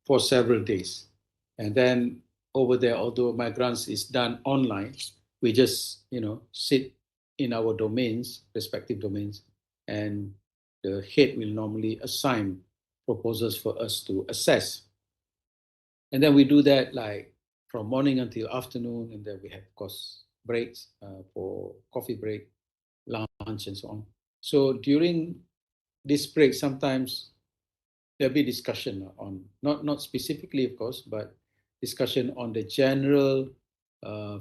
for several days. And then over there, although my grants is done online, we just, sit in our domains, respective domains, and the head will normally assign proposals for us to assess. And then we do that like from morning until afternoon, and then we have, of course, breaks for coffee break, lunch, and so on. So during this break, sometimes there'll be discussion on not specifically, of course, but discussion on the general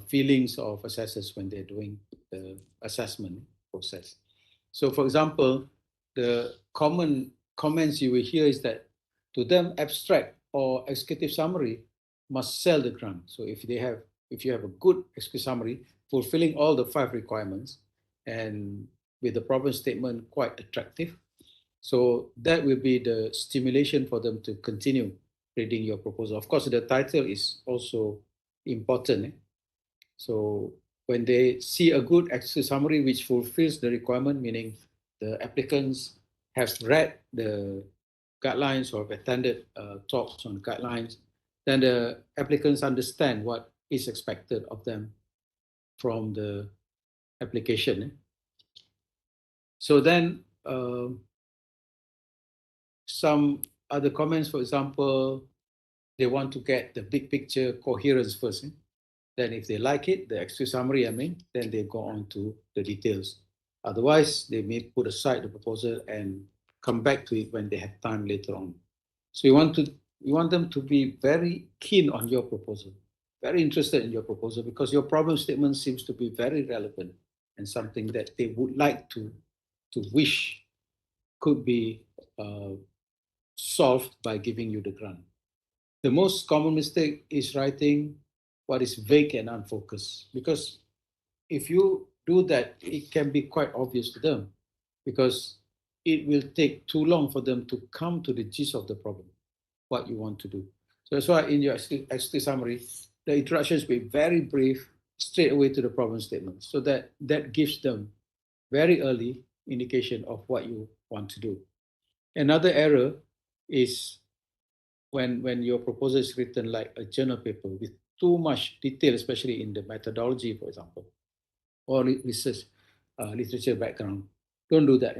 feelings of assessors when they're doing the assessment process. So, for example, the common comments you will hear is that to them, abstract or executive summary must sell the grant. So, if you have a good executive summary fulfilling all the 5 requirements and with the problem statement quite attractive, so that will be the stimulation for them to continue reading your proposal. Of course, the title is also important. So when they see a good exercise summary which fulfills the requirement, meaning the applicants have read the guidelines or have attended talks on guidelines, then the applicants understand what is expected of them from the application. So then some other comments, for example, they want to get the big picture coherence first. Then if they like it, the extra summary, then they go on to the details. Otherwise, they may put aside the proposal and come back to it when they have time later on. So you want them to be very keen on your proposal, very interested in your proposal, because your problem statement seems to be very relevant and something that they would like to wish could be solved by giving you the grant. The most common mistake is writing what is vague and unfocused, because if you do that, it can be quite obvious to them, because it will take too long for them to come to the gist of the problem, what you want to do. So that's why in your executive summary, the introductions will be very brief, straight away to the problem statement, so that gives them very early indication of what you want to do. Another error is when your proposal is written like a journal paper with too much detail, especially in the methodology, for example, or research literature background. Don't do that.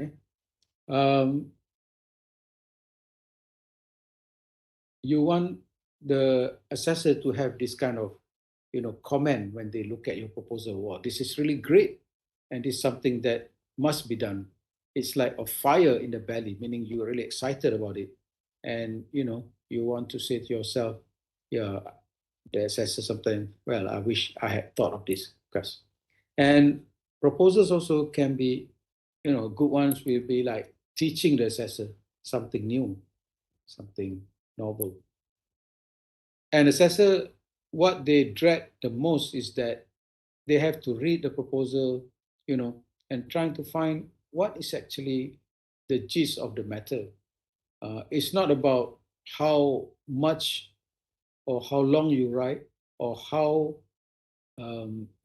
You want the assessor to have this kind of comment when they look at your proposal. Wow, this is really great, and it's something that must be done. It's like a fire in the belly, meaning you're really excited about it, and you want to say to yourself, yeah, the assessor sometimes, well, I wish I had thought of this. Because and proposals also can be, good ones will be like teaching the assessor something new, something novel. And assessor, what they dread the most is that they have to read the proposal, and trying to find what is actually the gist of the matter. It's not about how much or how long you write or how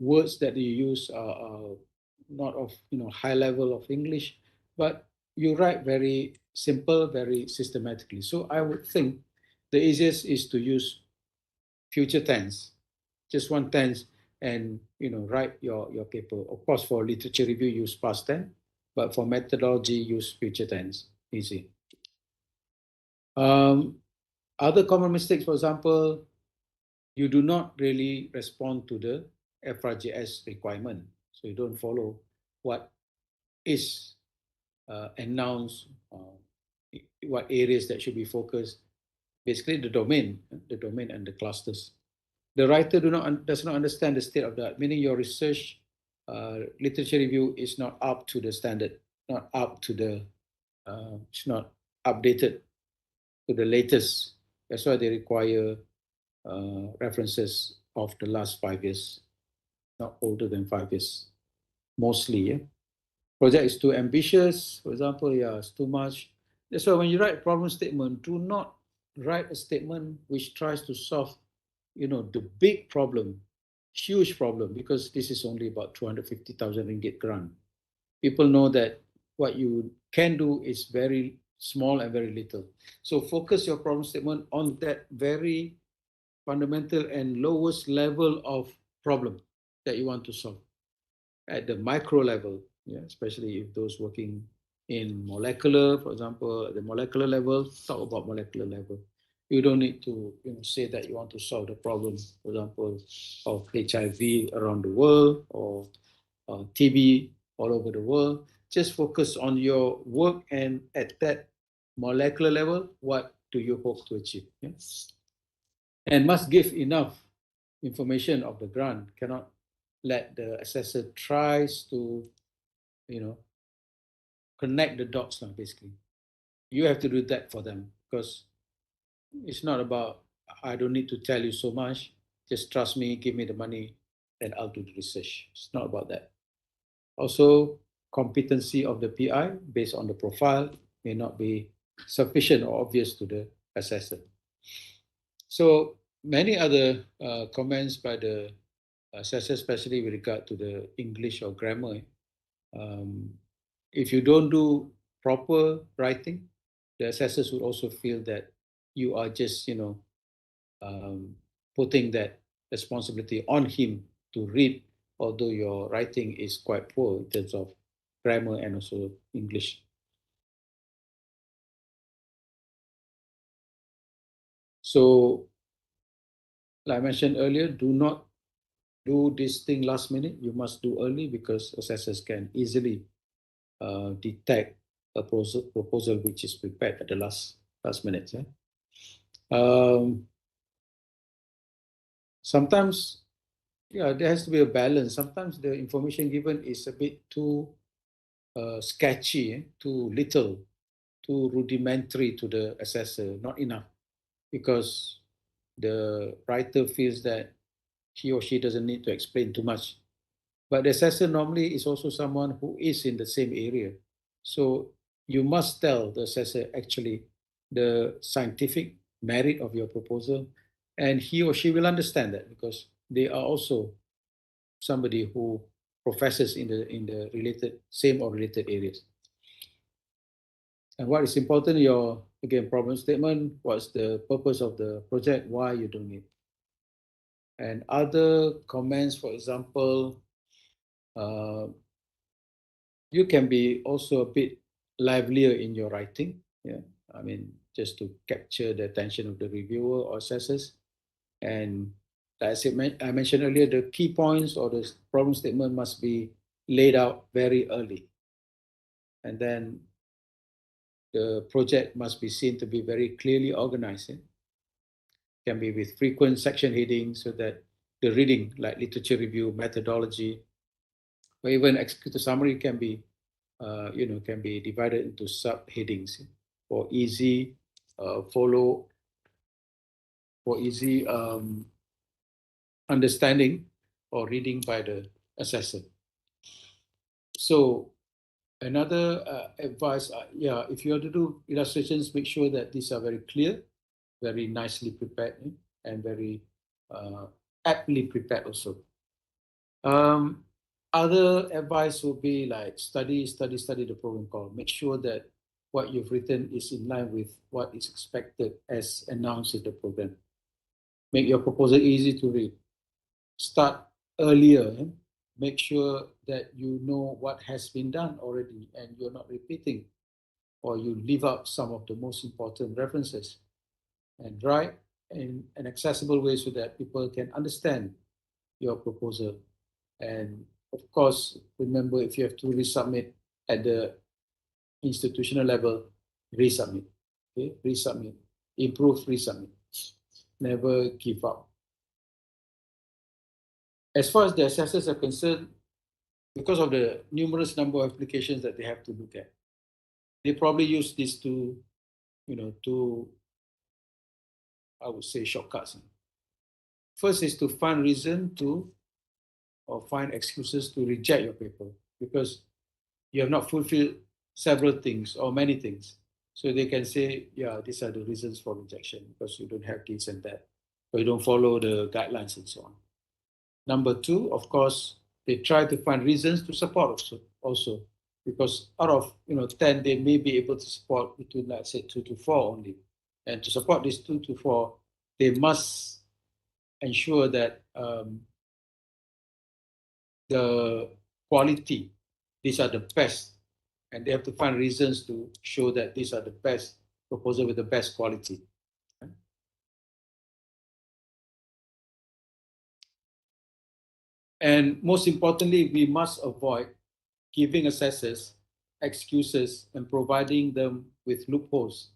words that you use are not of high level of English, but you write very simple, very systematically. So I would think the easiest is to use future tense, just one tense, and write your paper. Of course, for literature review, use past tense, but for methodology, use future tense. Easy. Um, Other common mistakes, for example, you do not really respond to the FRGS requirement. So you don't follow what is announced, what areas that should be focused. Basically, the domain and the clusters. The writer does not understand the state of the art, meaning your research literature review is not up to the standard. not up to the, it's not updated to the latest. That's why they require references of the last 5 years, not older than 5 years, mostly. Yeah? Project is too ambitious, for example, yeah, it's too much. That's why when you write problem statement, do not write a statement which tries to solve, the big problem, huge problem, because this is only about 250,000 ringgit grant. People know that what you can do is very small and very little. So focus your problem statement on that very fundamental and lowest level of problem that you want to solve at the micro level, yeah, especially if those working in molecular, for example, at the molecular level, talk about molecular level. You don't need to say that you want to solve the problem, for example, of HIV around the world or TB all over the world. Just focus on your work and at that molecular level, what do you hope to achieve? Yeah? And must give enough information of the grant. Cannot let the assessor tries to, connect the dots now, basically. You have to do that for them because it's not about, I don't need to tell you so much. Just trust me, give me the money, and I'll do the research. It's not about that. Also, competency of the PI based on the profile may not be sufficient or obvious to the assessor. So many other comments by the assessor, especially with regard to the English or grammar. If you don't do proper writing, the assessors would also feel that you are just, putting that responsibility on him to read, although your writing is quite poor in terms of grammar and also English. So, like I mentioned earlier, do not do this thing last minute. You must do early because assessors can easily detect a proposal which is prepared at the last minute. Yeah? Sometimes, yeah, there has to be a balance. Sometimes the information given is a bit too sketchy, too little, too rudimentary to the assessor, not enough, because the writer feels that he or she doesn't need to explain too much. But the assessor normally is also someone who is in the same area. So you must tell the assessor actually the scientific merit of your proposal, and he or she will understand that because they are also somebody who professes in the related same or related areas. And what is important, your again problem statement, what's the purpose of the project, why you're doing it. And other comments, for example, you can be also a bit livelier in your writing. Yeah, I mean, just to capture the attention of the reviewer or assessors. And as I mentioned earlier, the key points or the problem statement must be laid out very early. And then the project must be seen to be very clearly organized. Can be with frequent section headings so that the reading, like literature review, methodology, or even executive summary can be can be divided into subheadings for easy follow, for easy understanding or reading by the assessor. So another advice, if you want to do illustrations, make sure that these are very clear, very nicely prepared, and very aptly prepared also. Other advice would be like study the program call. Make sure that what you've written is in line with what is expected as announced in the program. Make your proposal easy to read. Start earlier. Make sure that you know what has been done already and you're not repeating, or you leave out some of the most important references. And write in an accessible way so that people can understand your proposal. And of course, remember, if you have to resubmit at the institutional level, resubmit. Okay, resubmit. Improve, resubmit. Never give up. As far as the assessors are concerned, because of the numerous number of applications that they have to look at, they probably use these two, two, I would say, shortcuts. First is to find reason to, or find excuses to reject your paper because you have not fulfilled several things or many things. So they can say, yeah, these are the reasons for rejection because you don't have this and that, or you don't follow the guidelines and so on. Number two, of course, they try to find reasons to support also because out of 10, they may be able to support between, let's say, 2 to 4 only. And to support these 2 to 4, they must ensure that the quality, these are the best, and they have to find reasons to show that these are the best proposal with the best quality. And most importantly, we must avoid giving assessors excuses and providing them with loopholes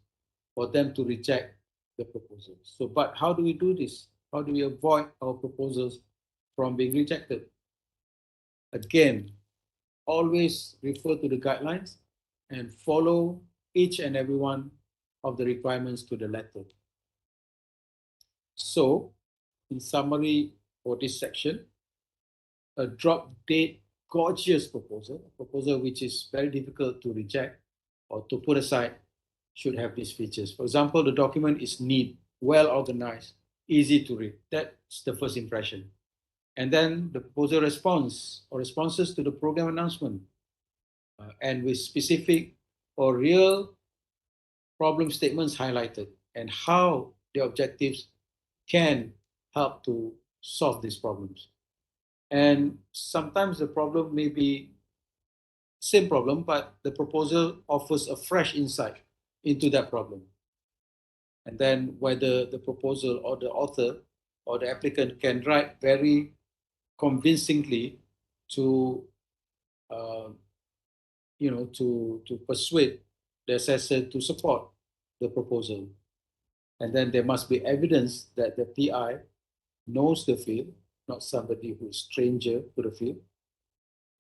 for them to reject the proposals. So, but how do we do this? How do we avoid our proposals from being rejected? Again, always refer to the guidelines and follow each and every one of the requirements to the letter. So, in summary for this section, a drop dead gorgeous proposal, a proposal which is very difficult to reject or to put aside, should have these features. For example, the document is neat, well organized, easy to read. That's the first impression. And then the proposal response or responses to the program announcement, and with specific or real problem statements highlighted and how the objectives can help to solve these problems. And sometimes the problem may be same problem, but the proposal offers a fresh insight into that problem. And then whether the proposal or the author or the applicant can write very convincingly to, to persuade the assessor to support the proposal. And then there must be evidence that the PI knows the field, not somebody who is stranger to the field.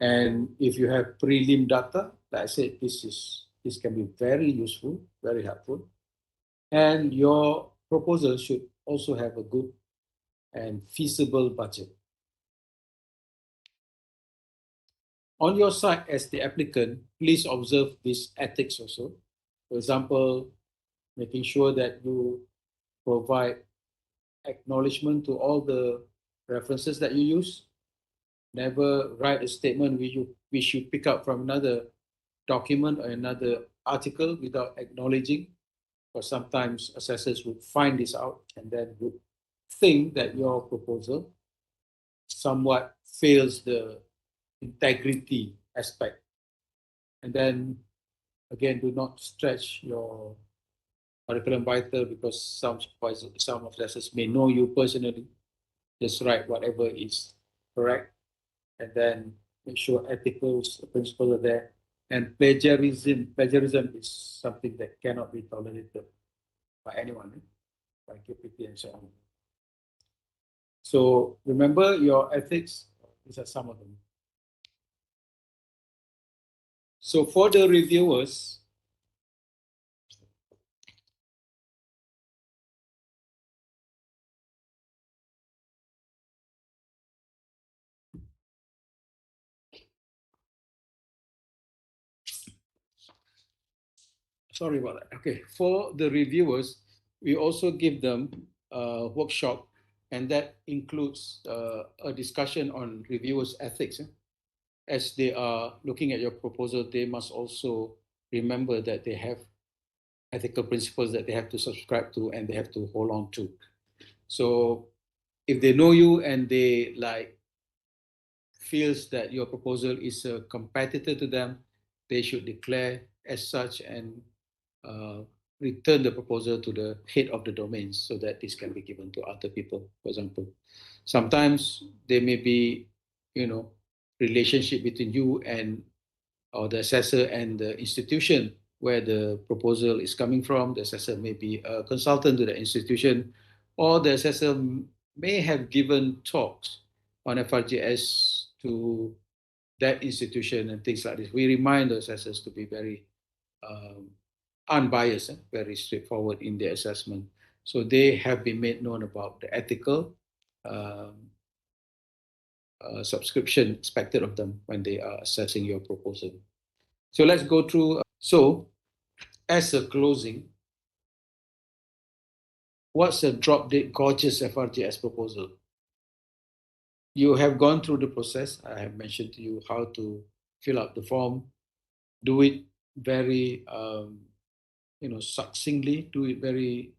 And if you have prelim data, like I said, this can be very useful, very helpful. And your proposal should also have a good and feasible budget. On your side, as the applicant, please observe these ethics also. For example, making sure that you provide acknowledgement to all the references that you use. Never write a statement which you pick up from another document or another article without acknowledging, because sometimes assessors would find this out and then would think that your proposal somewhat fails the integrity aspect. And then again, do not stretch your curriculum vitae because some assessors may know you personally. Just write whatever is correct, and then make sure ethical principles are there. And plagiarism is something that cannot be tolerated by anyone, by KPT and so on. So remember your ethics. These are some of them. So for the reviewers, sorry about that. Okay, for the reviewers, we also give them a workshop, and that includes a discussion on reviewers' ethics. As they are looking at your proposal, they must also remember that they have ethical principles that they have to subscribe to and they have to hold on to. So if they know you and they feels that your proposal is a competitor to them, they should declare as such and return the proposal to the head of the domain so that this can be given to other people, for example. Sometimes there may be, relationship between you and or the assessor and the institution where the proposal is coming from. The assessor may be a consultant to the institution, or the assessor may have given talks on FRGS to that institution and things like this. We remind the assessors to be very unbiased, very straightforward in their assessment. So they have been made known about the ethical subscription expected of them when they are assessing your proposal. So let's go through. So as a closing, what's a drop dead gorgeous FRGS proposal? You have gone through the process. I have mentioned to you how to fill out the form, do it very succinctly, do it very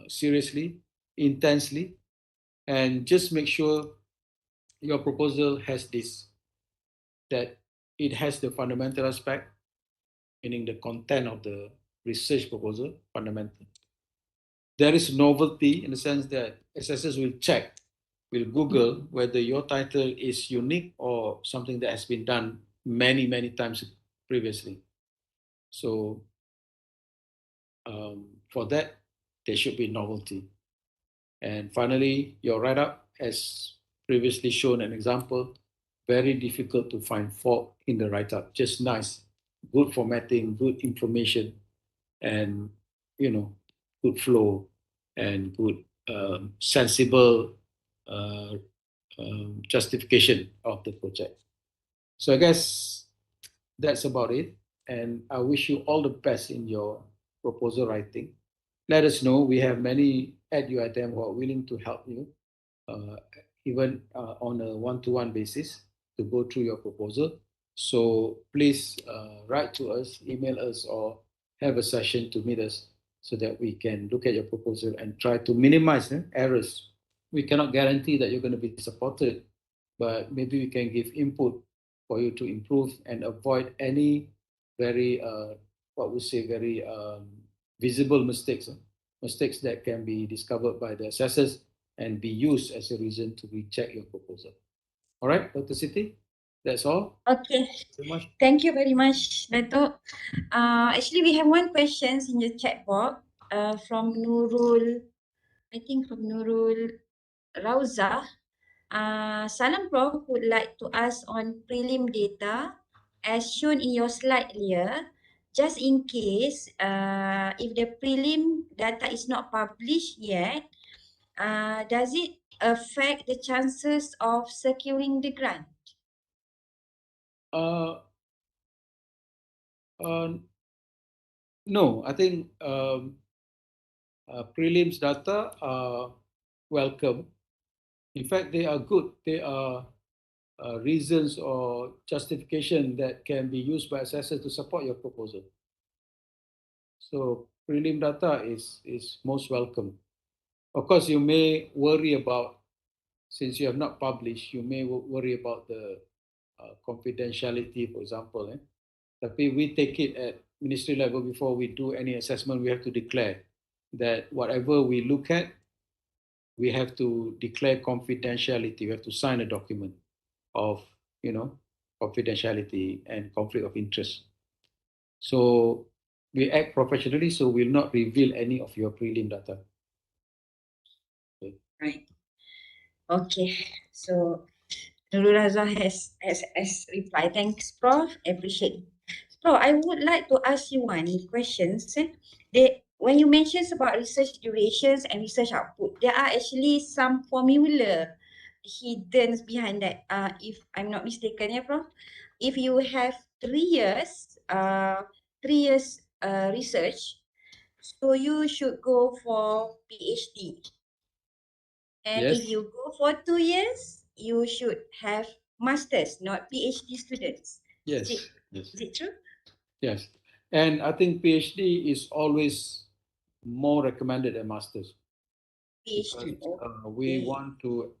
seriously, intensely, and just make sure your proposal has this, that it has the fundamental aspect, meaning the content of the research proposal, fundamental. There is novelty in the sense that assessors will check, will Google whether your title is unique or something that has been done many, many times previously. So for that, there should be novelty. And finally, your write-up, as previously shown an example, very difficult to find fault in the write-up. Just nice, good formatting, good information, and good flow and good sensible justification of the project. So I guess that's about it. And I wish you all the best in your proposal writing. Let us know. We have many at UITM who are willing to help you, uh, even on a one-to-one basis, to go through your proposal. So please write to us, email us, or have a session to meet us so that we can look at your proposal and try to minimize errors. We cannot guarantee that you're going to be supported, but maybe we can give input for you to improve and avoid any very, what we say, very visible mistakes, mistakes that can be discovered by the assessors and be used as a reason to reject your proposal. All right, Dr. Siti, that's all. Okay. Thank you very much, Dato. Actually, we have one question in the chat box from Nurul, I think from Nurul Rauza. Salam Prof would like to ask on prelim data as shown in your slide earlier, just in case if the prelim data is not published yet, does it affect the chances of securing the grant? No, I think prelims data are welcome. In fact, they are good. They are reasons or justification that can be used by assessors to support your proposal. So prelim data is most welcome. Of course, you may worry about, since you have not published, you may worry about the confidentiality, for example. Tapi we take it at ministry level before we do any assessment. We have to declare that whatever we look at, we have to declare confidentiality. We have to sign a document of, confidentiality and conflict of interest. So we act professionally, so we'll not reveal any of your prelim data. Okay. Right. Okay. So Nurul Raza has replied. Thanks, Prof. Appreciate it. Prof, I would like to ask you one questions. When you mentioned about research durations and research output, there are actually some formula hidden behind that. If I'm not mistaken, yeah, Prof. If you have 3 years, 3 years research, so you should go for PhD. And Yes. if you go for 2 years, you should have masters, not PhD students. Yes. Is it true? Yes. And I think PhD is always more recommended than masters. PhD. Because, we want to,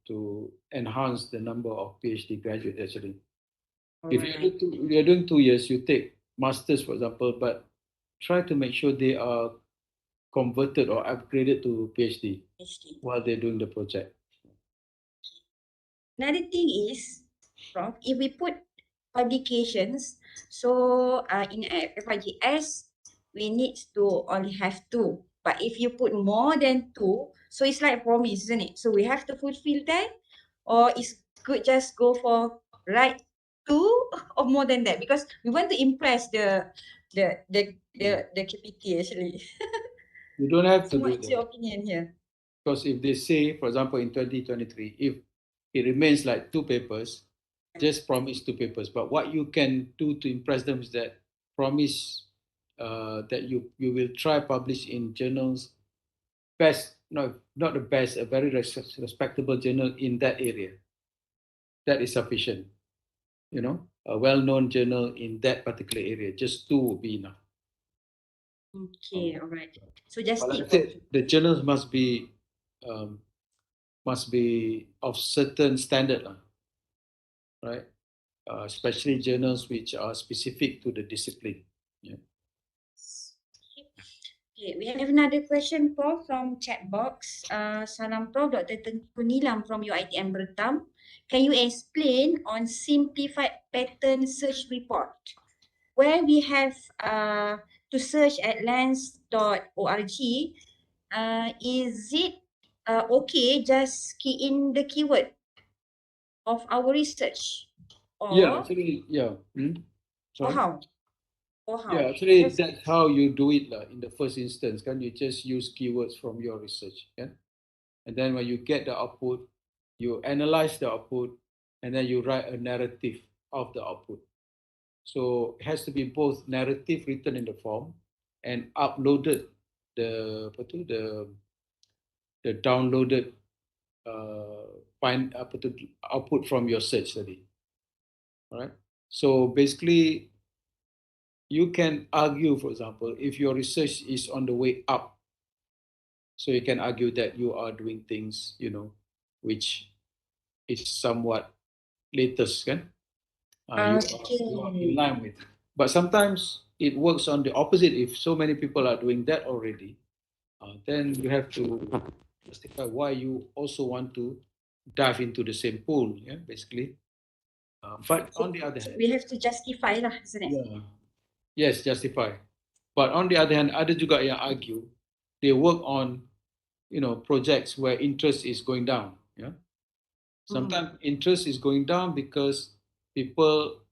to enhance the number of PhD graduates actually. If you're doing 2 years, you take masters, for example, but try to make sure they are converted or upgraded to PhD while they're doing the project. Another thing is, Prof, if we put publications, so in FRGS, we need to only have 2. But if you put more than 2, so it's like promise, isn't it? So we have to fulfill that, or it's good just go for write two or more than that? Because we want to impress the KPT actually. You don't have So to do what's your that. opinion here? Because if they say, for example, in 2023, if it remains like two papers, just promise two papers. But what you can do to impress them is that promise that you will try publish in journals, best, no, not the best, a very respectable journal in that area. That is sufficient. A well-known journal in that particular area. Just two would be enough. Okay, all right. So But just like I tip. said, the journals um, must be of certain standard, right? Especially journals which are specific to the discipline. Yeah. Okay, we have another question, Prof, from chat box. Salam, Prof. Dr. Tengku Nilam from UiTM Bertam. Can you explain on simplified pattern search report, where we have to search at lens.org? Is it okay just key in the keyword of our research, Yeah, or actually, yeah. or Sorry. how? Or Yeah, how? actually, Because that's how you do it in the first instance. Can you just use keywords from your research? Yeah, and then when you get the output, you analyze the output, and then you write a narrative of the output. So it has to be both narrative written in the form and uploaded the downloaded find output from your search study. All right. So basically, you can argue, for example, if your research is on the way up, so you can argue that you are doing things, which is somewhat latest, kan? You are in okay. line with. But sometimes it works on the opposite. If so many people are doing that already, then you have to justify why you also want to dive into the same pool. Yeah, basically. But on the other So hand, we have to justify lah, isn't it? yeah, yes, justify. But on the other hand, ada juga yang argue they work on projects where interest is going down. Yeah, sometimes interest is going down because people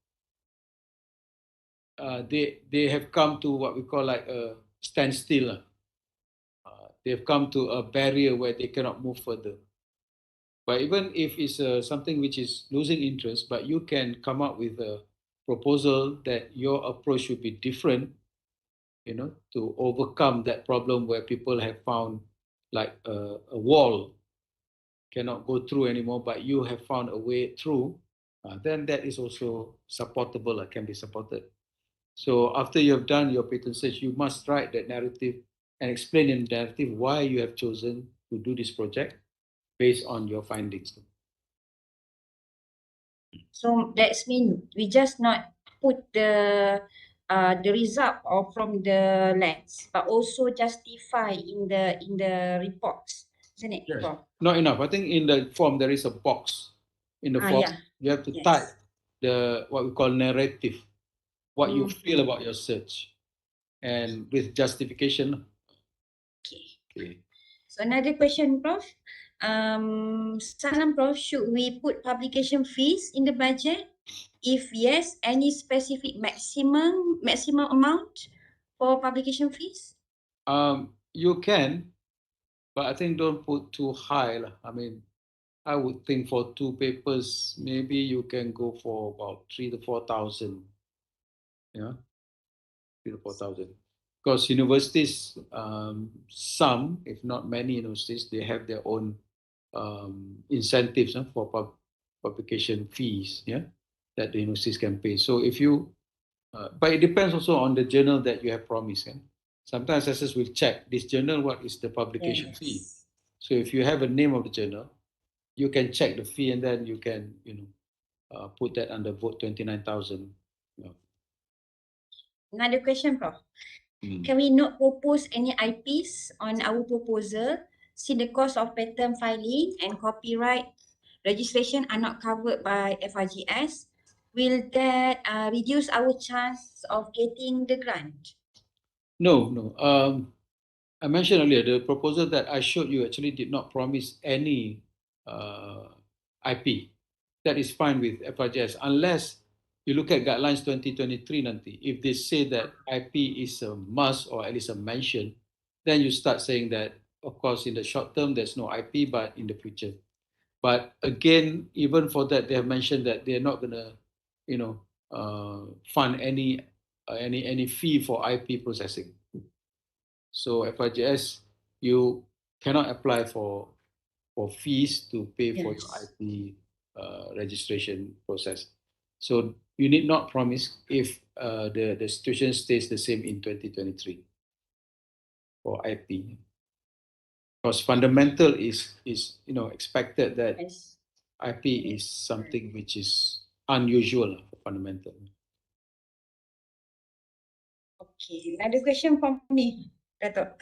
they have come to what we call like a standstill. They've come to a barrier where they cannot move further. But even if it's something which is losing interest, but you can come up with a proposal that your approach should be different, to overcome that problem where people have found like a wall cannot go through anymore, but you have found a way through, then that is also supportable, can be supported. So after you have done your patent search, you must write that narrative and explain in the narrative why you have chosen to do this project based on your findings. So that's mean we just not put the result or from the lens, but also justify in the reports, isn't it, Yes. Prof? Not enough. I think in the form there is a box. In the form, Yeah, you have to type yes. the what we call narrative, what you feel Mm-hmm. about your search, and with justification. Okay. Okay. So another question, Prof. Salam, Prof. Should we put publication fees in the budget? If yes, any specific maximum amount for publication fees? You can, but I think don't put too high. I mean, I would think for two papers, maybe you can go for about 3 to 4 thousand. Yeah, 3 to 4 thousand. Because universities, some, if not many universities, they have their own incentives for publication fees. Yeah, that the universities can pay. So if you, but it depends also on the journal that you have promised. Sometimes assessors will check this journal, what is the publication fee. Yes. So if you have a name of the journal, you can check the fee and then you can, put that under vote 29,000. Another question, Prof. Mm. Can we not propose any IPs on our proposal since the cost of patent filing and copyright registration are not covered by FRGS? Will that reduce our chance of getting the grant? No, no. I mentioned earlier the proposal that I showed you actually did not promise any IP. That is fine with FRGS unless you look at guidelines 2023 nanti, if they say that IP is a must or at least a mention, then you start saying that, of course, in the short term, there's no IP, but in the future. But again, even for that, they have mentioned that they're not going to, fund any fee for IP processing. So FRGS, you cannot apply for fees to pay for your Yes. IP registration process. So you need not promise if the situation stays the same in 2023 for IP. Because fundamental is expected that Yes. IP is something which is unusual for fundamental. Okay, another question from me, Dato.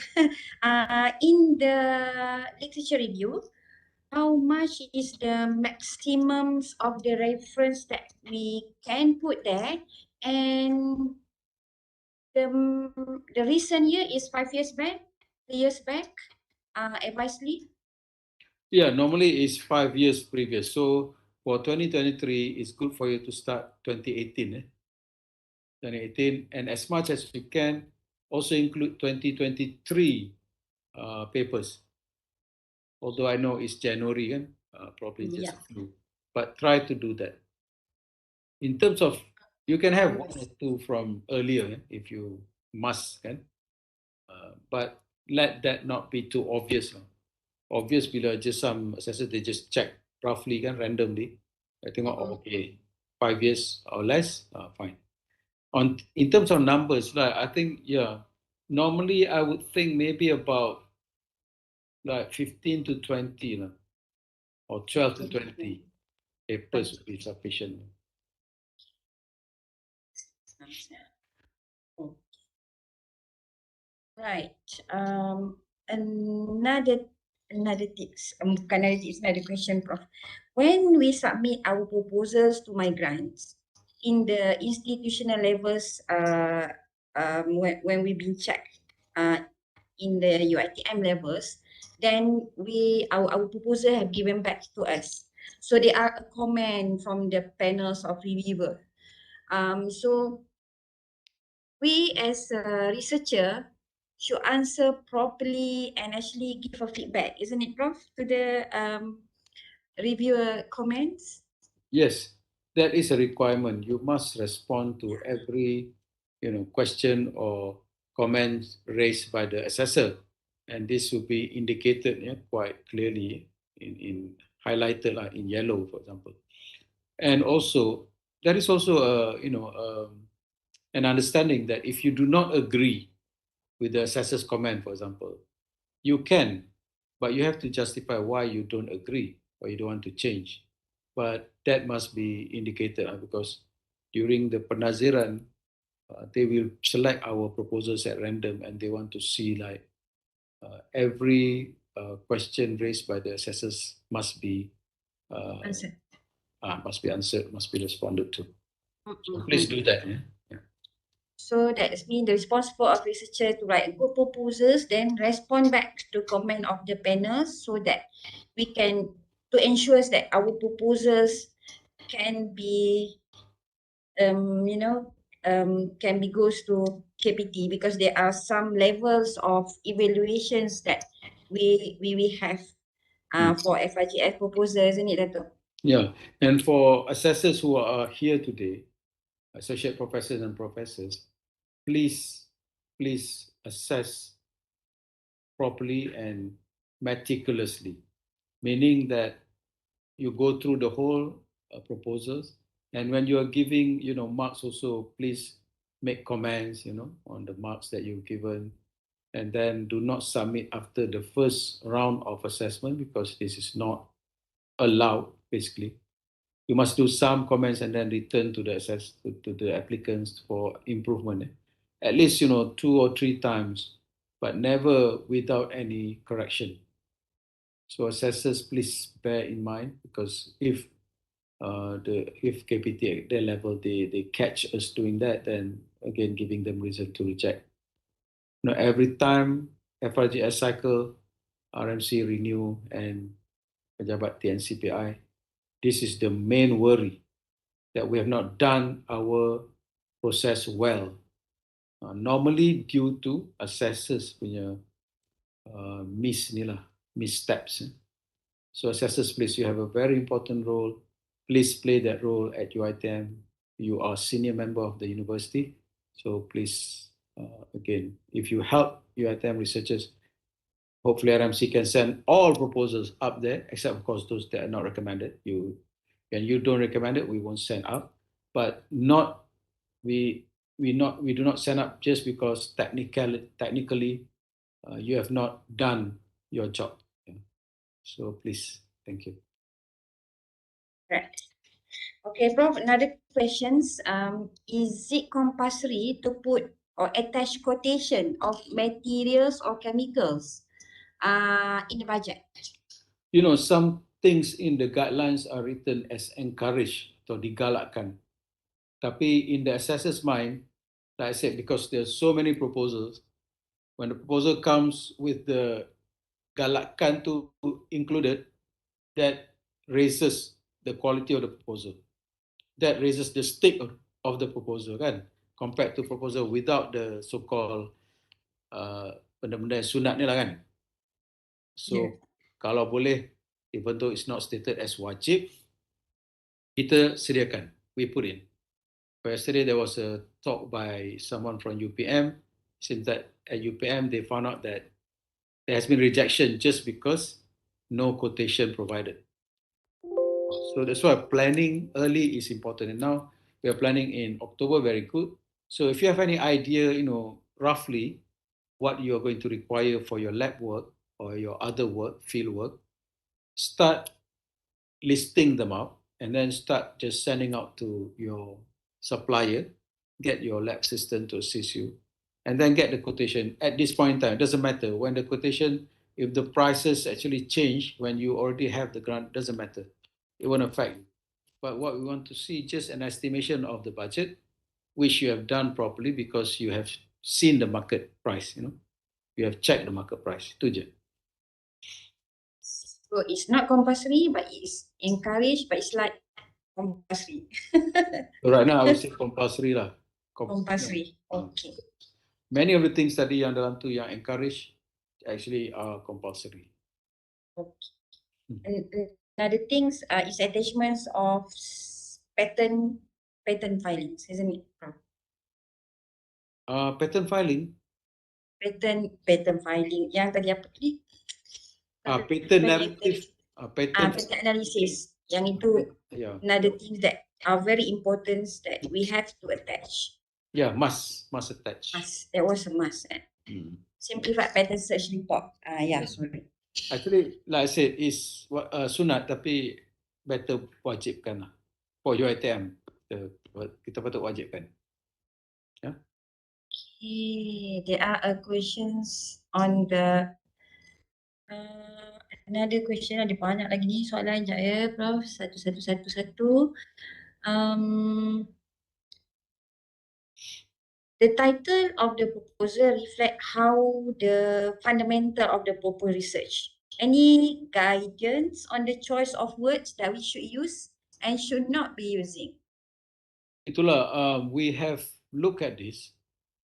In the literature review, how much is the maximum of the reference that we can put there? And the recent year is 5 years back, 3 years back, advisedly. Yeah, normally it's 5 years previous. So for 2023, it's good for you to start 2018. 2018, and as much as we can, also include 2023 papers. Although I know it's January, probably just Yeah. a few, but try to do that. In terms of, you can have one or Numbers. two from earlier if you must, but let that not be too obvious. Obvious bila just some assessors, they just check roughly randomly. I think, oh, okay, 5 years or less, fine. In terms of numbers, like I think, yeah, normally I would think maybe about like 15 to 20, or 12 to 20 papers would be sufficient. Oh, right. Another another tips. Bukan another tips, another question, Prof. When we submit our proposals to migrants in the institutional levels, when we've been checked, in the UITM levels, then our proposal have given back to us. So there are a comment from the panels of reviewer. So we as a researcher should answer properly and actually give a feedback, isn't it, Prof, to the reviewer comments? Yes, that is a requirement. You must respond to every, question or comment raised by the assessor, and this will be indicated, quite clearly in highlighted, like in yellow, for example. And also, there is also an understanding that if you do not agree with the assessor's comment, for example, you can, but you have to justify why you don't agree or you don't want to change. But that must be indicated, because during the penaziran, they will select our proposals at random, and they want to see like every question raised by the assessors must be uh, Answer. answered, must be responded to. So please Mm-mm. do that. Yeah. Yeah. So that means the responsible of researcher to write good proposals, then respond back to comment of the panels so that we can to ensure that our proposals can be can be goes to KPT, because there are some levels of evaluations that we have Mm. for FRGS proposals, isn't it, Dato? Yeah, and for assessors who are here today, associate professors and professors, please, please assess properly and meticulously, meaning that you go through the whole proposals, and when you are giving, marks also, please make comments, on the marks that you've given, and then do not submit after the first round of assessment, because this is not allowed, basically. You must do some comments and then return to to the applicants for improvement. At least 2 or 3 times, but never without any correction. So assessors, please bear in mind, because if KPT at their level, they catch us doing that, then again giving them reason to reject. Every time FRGS cycle, RMC renew, and pejabat TNCPI, this is the main worry. that we have not done our process well. Normally due to assessors punya missteps. So assessors, please, you have a very important role. Please play that role at UiTM. You are senior member of the university. So please, again, if you help UiTM researchers, hopefully RMC can send all proposals up there, except of course those that are not recommended. And you don't recommend it, we won't send up. But not we we do not send up just because technically you have not done your job. Yeah. So please, thank you. Right. Okay, Prof, another questions. Is it compulsory to put or attach quotation of materials or chemicals in the budget? You know, some things in the guidelines are written as encouraged atau digalakkan. Tapi in the assessor's mind, like I said, because there's so many proposals, when the proposal comes with the galakkan to included, that raises the quality of the proposal. That raises the stake of the proposal, kan? Compared to proposal without the so-called benda-benda sunat ni lah, kan? So, kalau boleh, even though it's not stated as wajib, kita sediakan, we put in. But yesterday there was a talk by someone from UPM, since that at UPM they found out that there has been rejection just because no quotation provided. So that's why planning early is important. And now we are planning in October, very good. So if you have any idea, roughly what you are going to require for your lab work or your other work, field work, start listing them out and then start just sending out to your supplier, get your lab assistant to assist you, and then get the quotation. At this point in time, it doesn't matter when the quotation, if the prices actually change when you already have the grant, doesn't matter. It won't affect you. But what we want to see, just an estimation of the budget, which you have done properly because you have seen the market price, you have checked the market price. Itu je. So it's not compulsory, but it's encouraged, but it's like compulsory. So right now I would say compulsory lah. Compulsory. Okay. Many of the things tadi yang dalam tu yang encourage actually are compulsory. Okay. And another things is attachments of patent filings, isn't it, Prof? Patent filing. Patent filing yang tadi apa tadi? Patent narrative. Patent analysis. Yang itu another things that are very important that we have to attach. Yeah, must attach. Must. That was a must. Simplified patent search report. Sorry. Actually, like I said, is sunat tapi better wajibkan lah. For UiTM, kita patut wajibkan. Yeah. Okay, there are questions on the another question, ada banyak lagi ni soalan. Sekejap ya, Prof. Satu. The title of the proposal reflect how the fundamental of the proposed research. Any guidance on the choice of words that we should use and should not be using? Itulah, we have looked at this.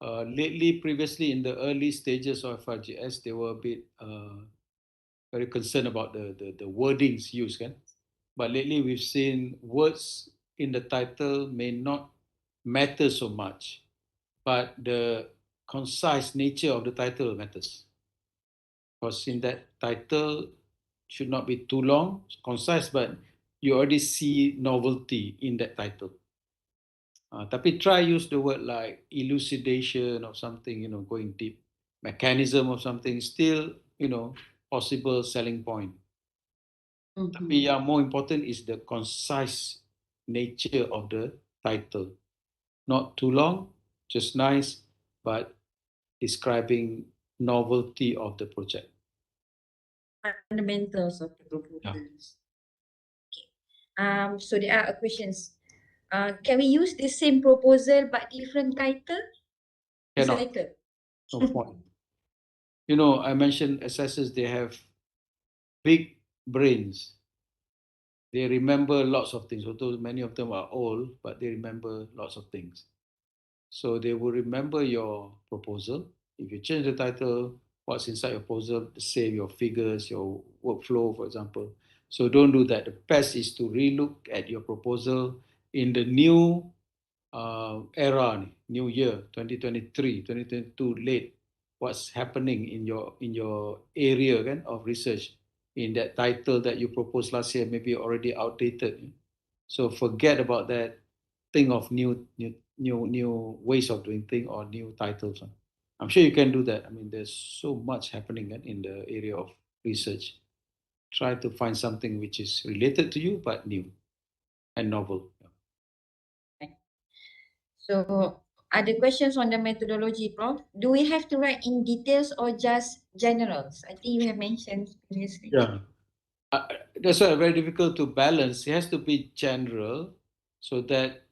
Lately, previously in the early stages of FRGS, they were a bit very concerned about the wordings used, kan? But lately we've seen words in the title may not matter so much, but the concise nature of the title matters. Because in that title should not be too long, concise, but you already see novelty in that title. Tapi try use the word like elucidation of something, going deep. Mechanism of something, still, possible selling point. Tapi yang more important is the concise nature of the title. Not too long, just nice, but describing novelty of the project. Fundamentals of the proposals. Yeah. Okay. So there are questions. Can we use the same proposal but different title? Cannot. No point. I mentioned assessors, they have big brains. they remember lots of things. Although many of them are old, but they remember lots of things. So they will remember your proposal. If you change the title, what's inside your proposal, the same, your figures, your workflow, for example. So don't do that. The best is to relook at your proposal in the new era, new year, 2023, 2022, late. What's happening in your area kan, of research in that title that you proposed last year, maybe already outdated. So forget about that. Think of new ways of doing things or new titles. I'm sure you can do that. I mean, there's so much happening in the area of research. Try to find something which is related to you but new and novel. So, other questions on the methodology, Prof? Do we have to write in details or just generals? I think you have mentioned previously. Yeah. That's why very difficult to balance. It has to be general so that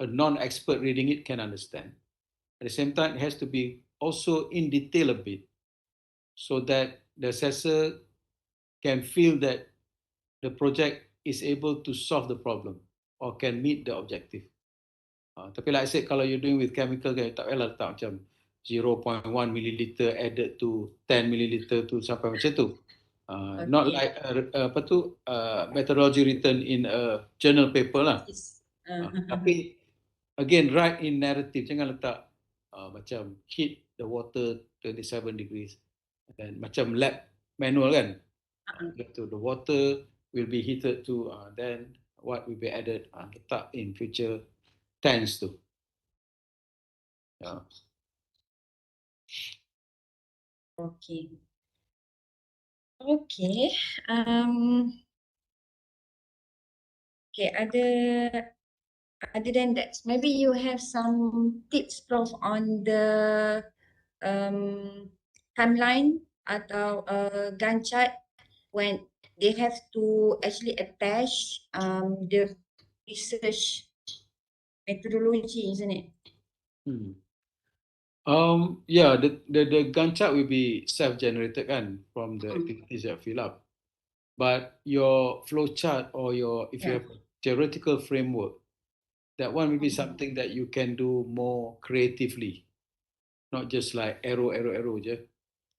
a non-expert reading it can understand. At the same time, it has to be also in detail a bit so that the assessor can feel that the project is able to solve the problem or can meet the objective. Tapi like I said, kalau you're doing with chemical, kan, tak payahlah letak macam 0.1 milliliter added to 10 milliliter tu sampai macam tu. Not like apa tu methodology written in a journal paper lah. Tapi again, write in narrative. Jangan letak macam heat the water 27 degrees dan macam lab manual kan. The water will be heated to then what will be added letak in future tense tu. Yeah. Okay. Okay. Okay, other than that, maybe you have some tips, Prof, on the timeline atau Gantt chart when they have to actually attach the research methodology, isn't it? Yeah, the Gantt chart will be self-generated kan from the activities that fill up. But your flow chart or if you have a theoretical framework, that one will be something that you can do more creatively, not just like arrow, arrow, arrow.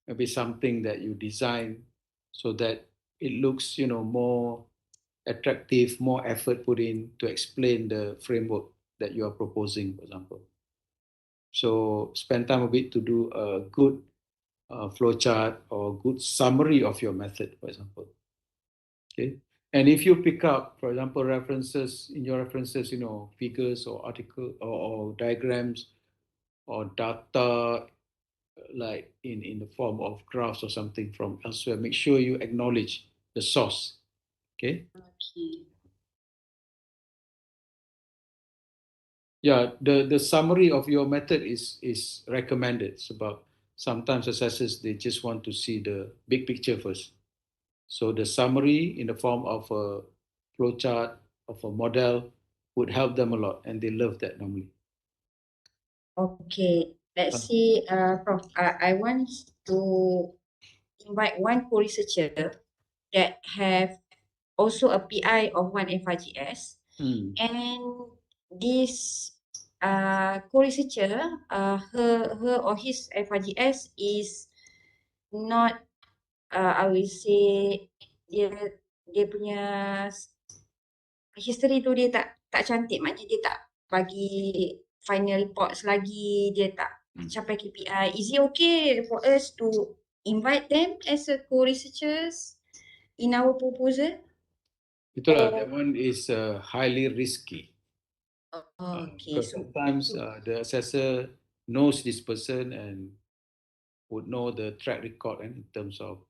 Maybe something that you design so that it looks, more attractive, more effort put in to explain the framework that you are proposing, for example. So spend time a bit to do a good flowchart or good summary of your method, for example. Okay. And if you pick up, for example, references in your references, figures or article or diagrams or data like in the form of graphs or something from elsewhere, make sure you acknowledge the source. Okay. Yeah, the summary of your method is recommended. Sebab sometimes assessors they just want to see the big picture first. So the summary in the form of a flowchart of a model would help them a lot, and they love that normally. Okay, let's see, Prof. I want to invite one co-researcher that have also a PI of one FRGS, and this co-researcher, her or his FRGS is not, I will say, dia punya history tu dia tak cantik, maknanya dia tak bagi final reports lagi, dia tak capai KPI. Is it okay for us to invite them as a co-researchers in our proposal? Itulah, that one is highly risky. Okay, Because sometimes the assessor knows this person and would know the track record in terms of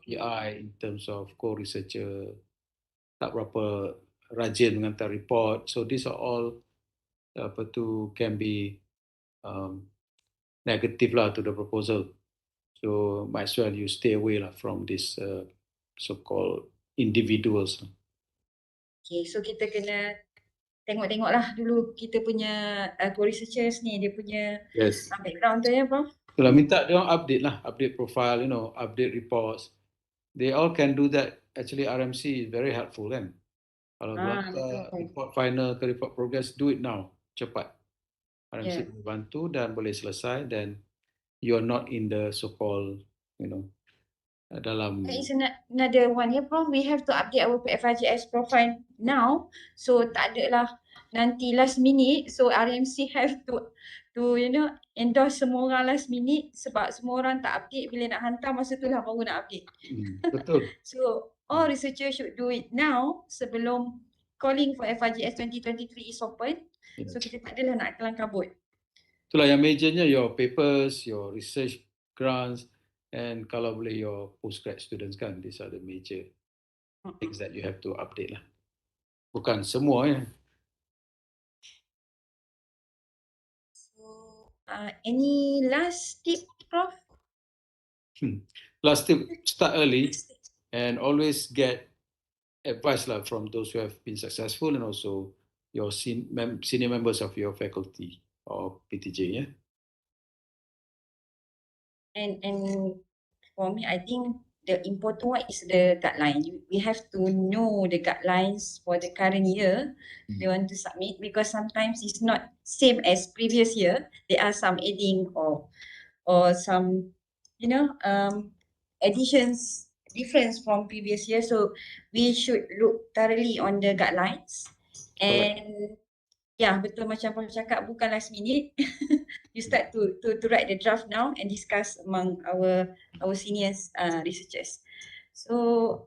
PI, in terms of co-researcher, tak berapa rajin menghantar report. So these are all can be negative lah to the proposal. So might as well you stay away lah from this so-called individuals. Okay, so kita kena tengok-tengok lah dulu kita punya co-researchers ni, dia punya background tu ya, Prof? Itulah, minta dia orang update lah, update profile, update reports. they all can do that. Actually, RMC is very helpful kan. Kalau Betul. report final ke report progress, do it now, cepat. RMC Yeah. bantu dan boleh selesai, then you are not in the so-called, dalam. There is another one here, Prof. We have to update our FRGS profile now. So tak ada lah nanti last minute. So RMC have to endorse semua orang last minute sebab semua orang tak update. Bila nak hantar masa tu lah baru nak update. Betul. So all researchers should do it now sebelum calling for FRGS 2023 is open. Yes. So kita tak adalah nak kelang kabut. Itulah yang majornya, your papers, your research grants, and kalau boleh your postgrad students kan. These are the major things that you have to update lah. Bukan semua ya. So any last tip, Prof? Last tip, start early and always get advice lah from those who have been successful and also your senior members of your faculty or PTJ, yeah. And for me, I think the important one is the guideline. We have to know the guidelines for the current year they want to submit, because sometimes it's not same as previous year. There are some adding or some additions difference from previous year. So we should look thoroughly on the guidelines. And yeah, betul macam Prof cakap, bukan last minute. You start to write the draft now and discuss among our seniors researchers. So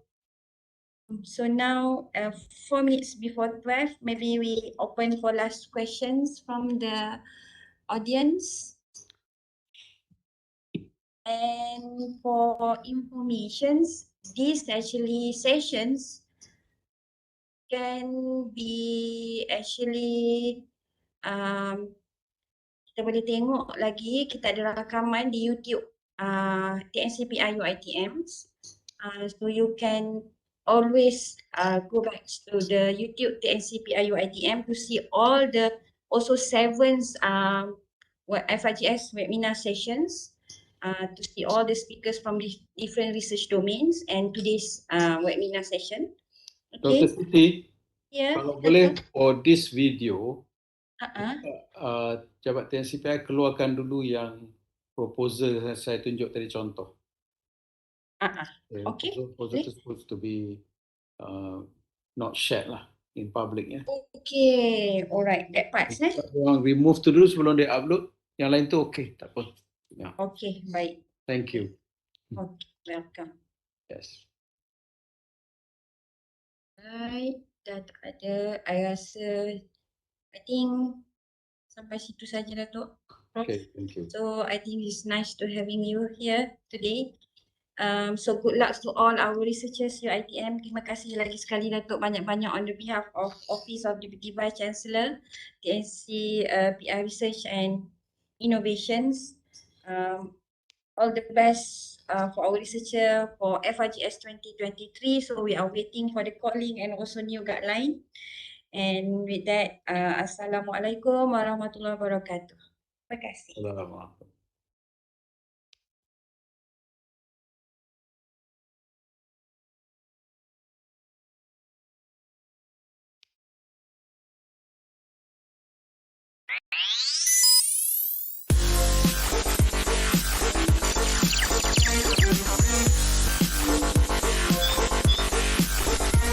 now 4 minutes before 12, maybe we open for last questions from the audience. And for informations, these actually sessions can be actually kita boleh tengok lagi, kita ada rakaman di YouTube TNCPI UITMs. So you can always go back to the YouTube TNCPI UITM to see all the also 7 FRGS webinar sessions, to see all the speakers from different research domains and today's webinar session. Okay. Dr. Siti, Yeah, kalau boleh for this video, uh-uh. Jabat TNCPI keluarkan dulu yang proposal yang saya tunjuk tadi contoh. Okay. Proposal itu supposed to be not shared lah in public ya. Okay, alright, that part. Orang remove tu dulu sebelum dia upload, yang lain tu okay, tak apa. Yeah. Okay, baik. Thank you. Okay, welcome. Yes. Right, dah tak ada. I rasa, I think sampai situ saja Dato. Okay, thank you. So I think it's nice to having you here today. So good luck to all our researchers UITM. Terima kasih lagi sekali Datuk banyak-banyak on the behalf of Office of Deputy Vice Chancellor, TNC PR Research and Innovations. All the best for our researcher for FRGS 2023. So we are waiting for the calling and also new guideline. And with that, Assalamualaikum warahmatullahi wabarakatuh. Terima kasih. Assalamualaikum.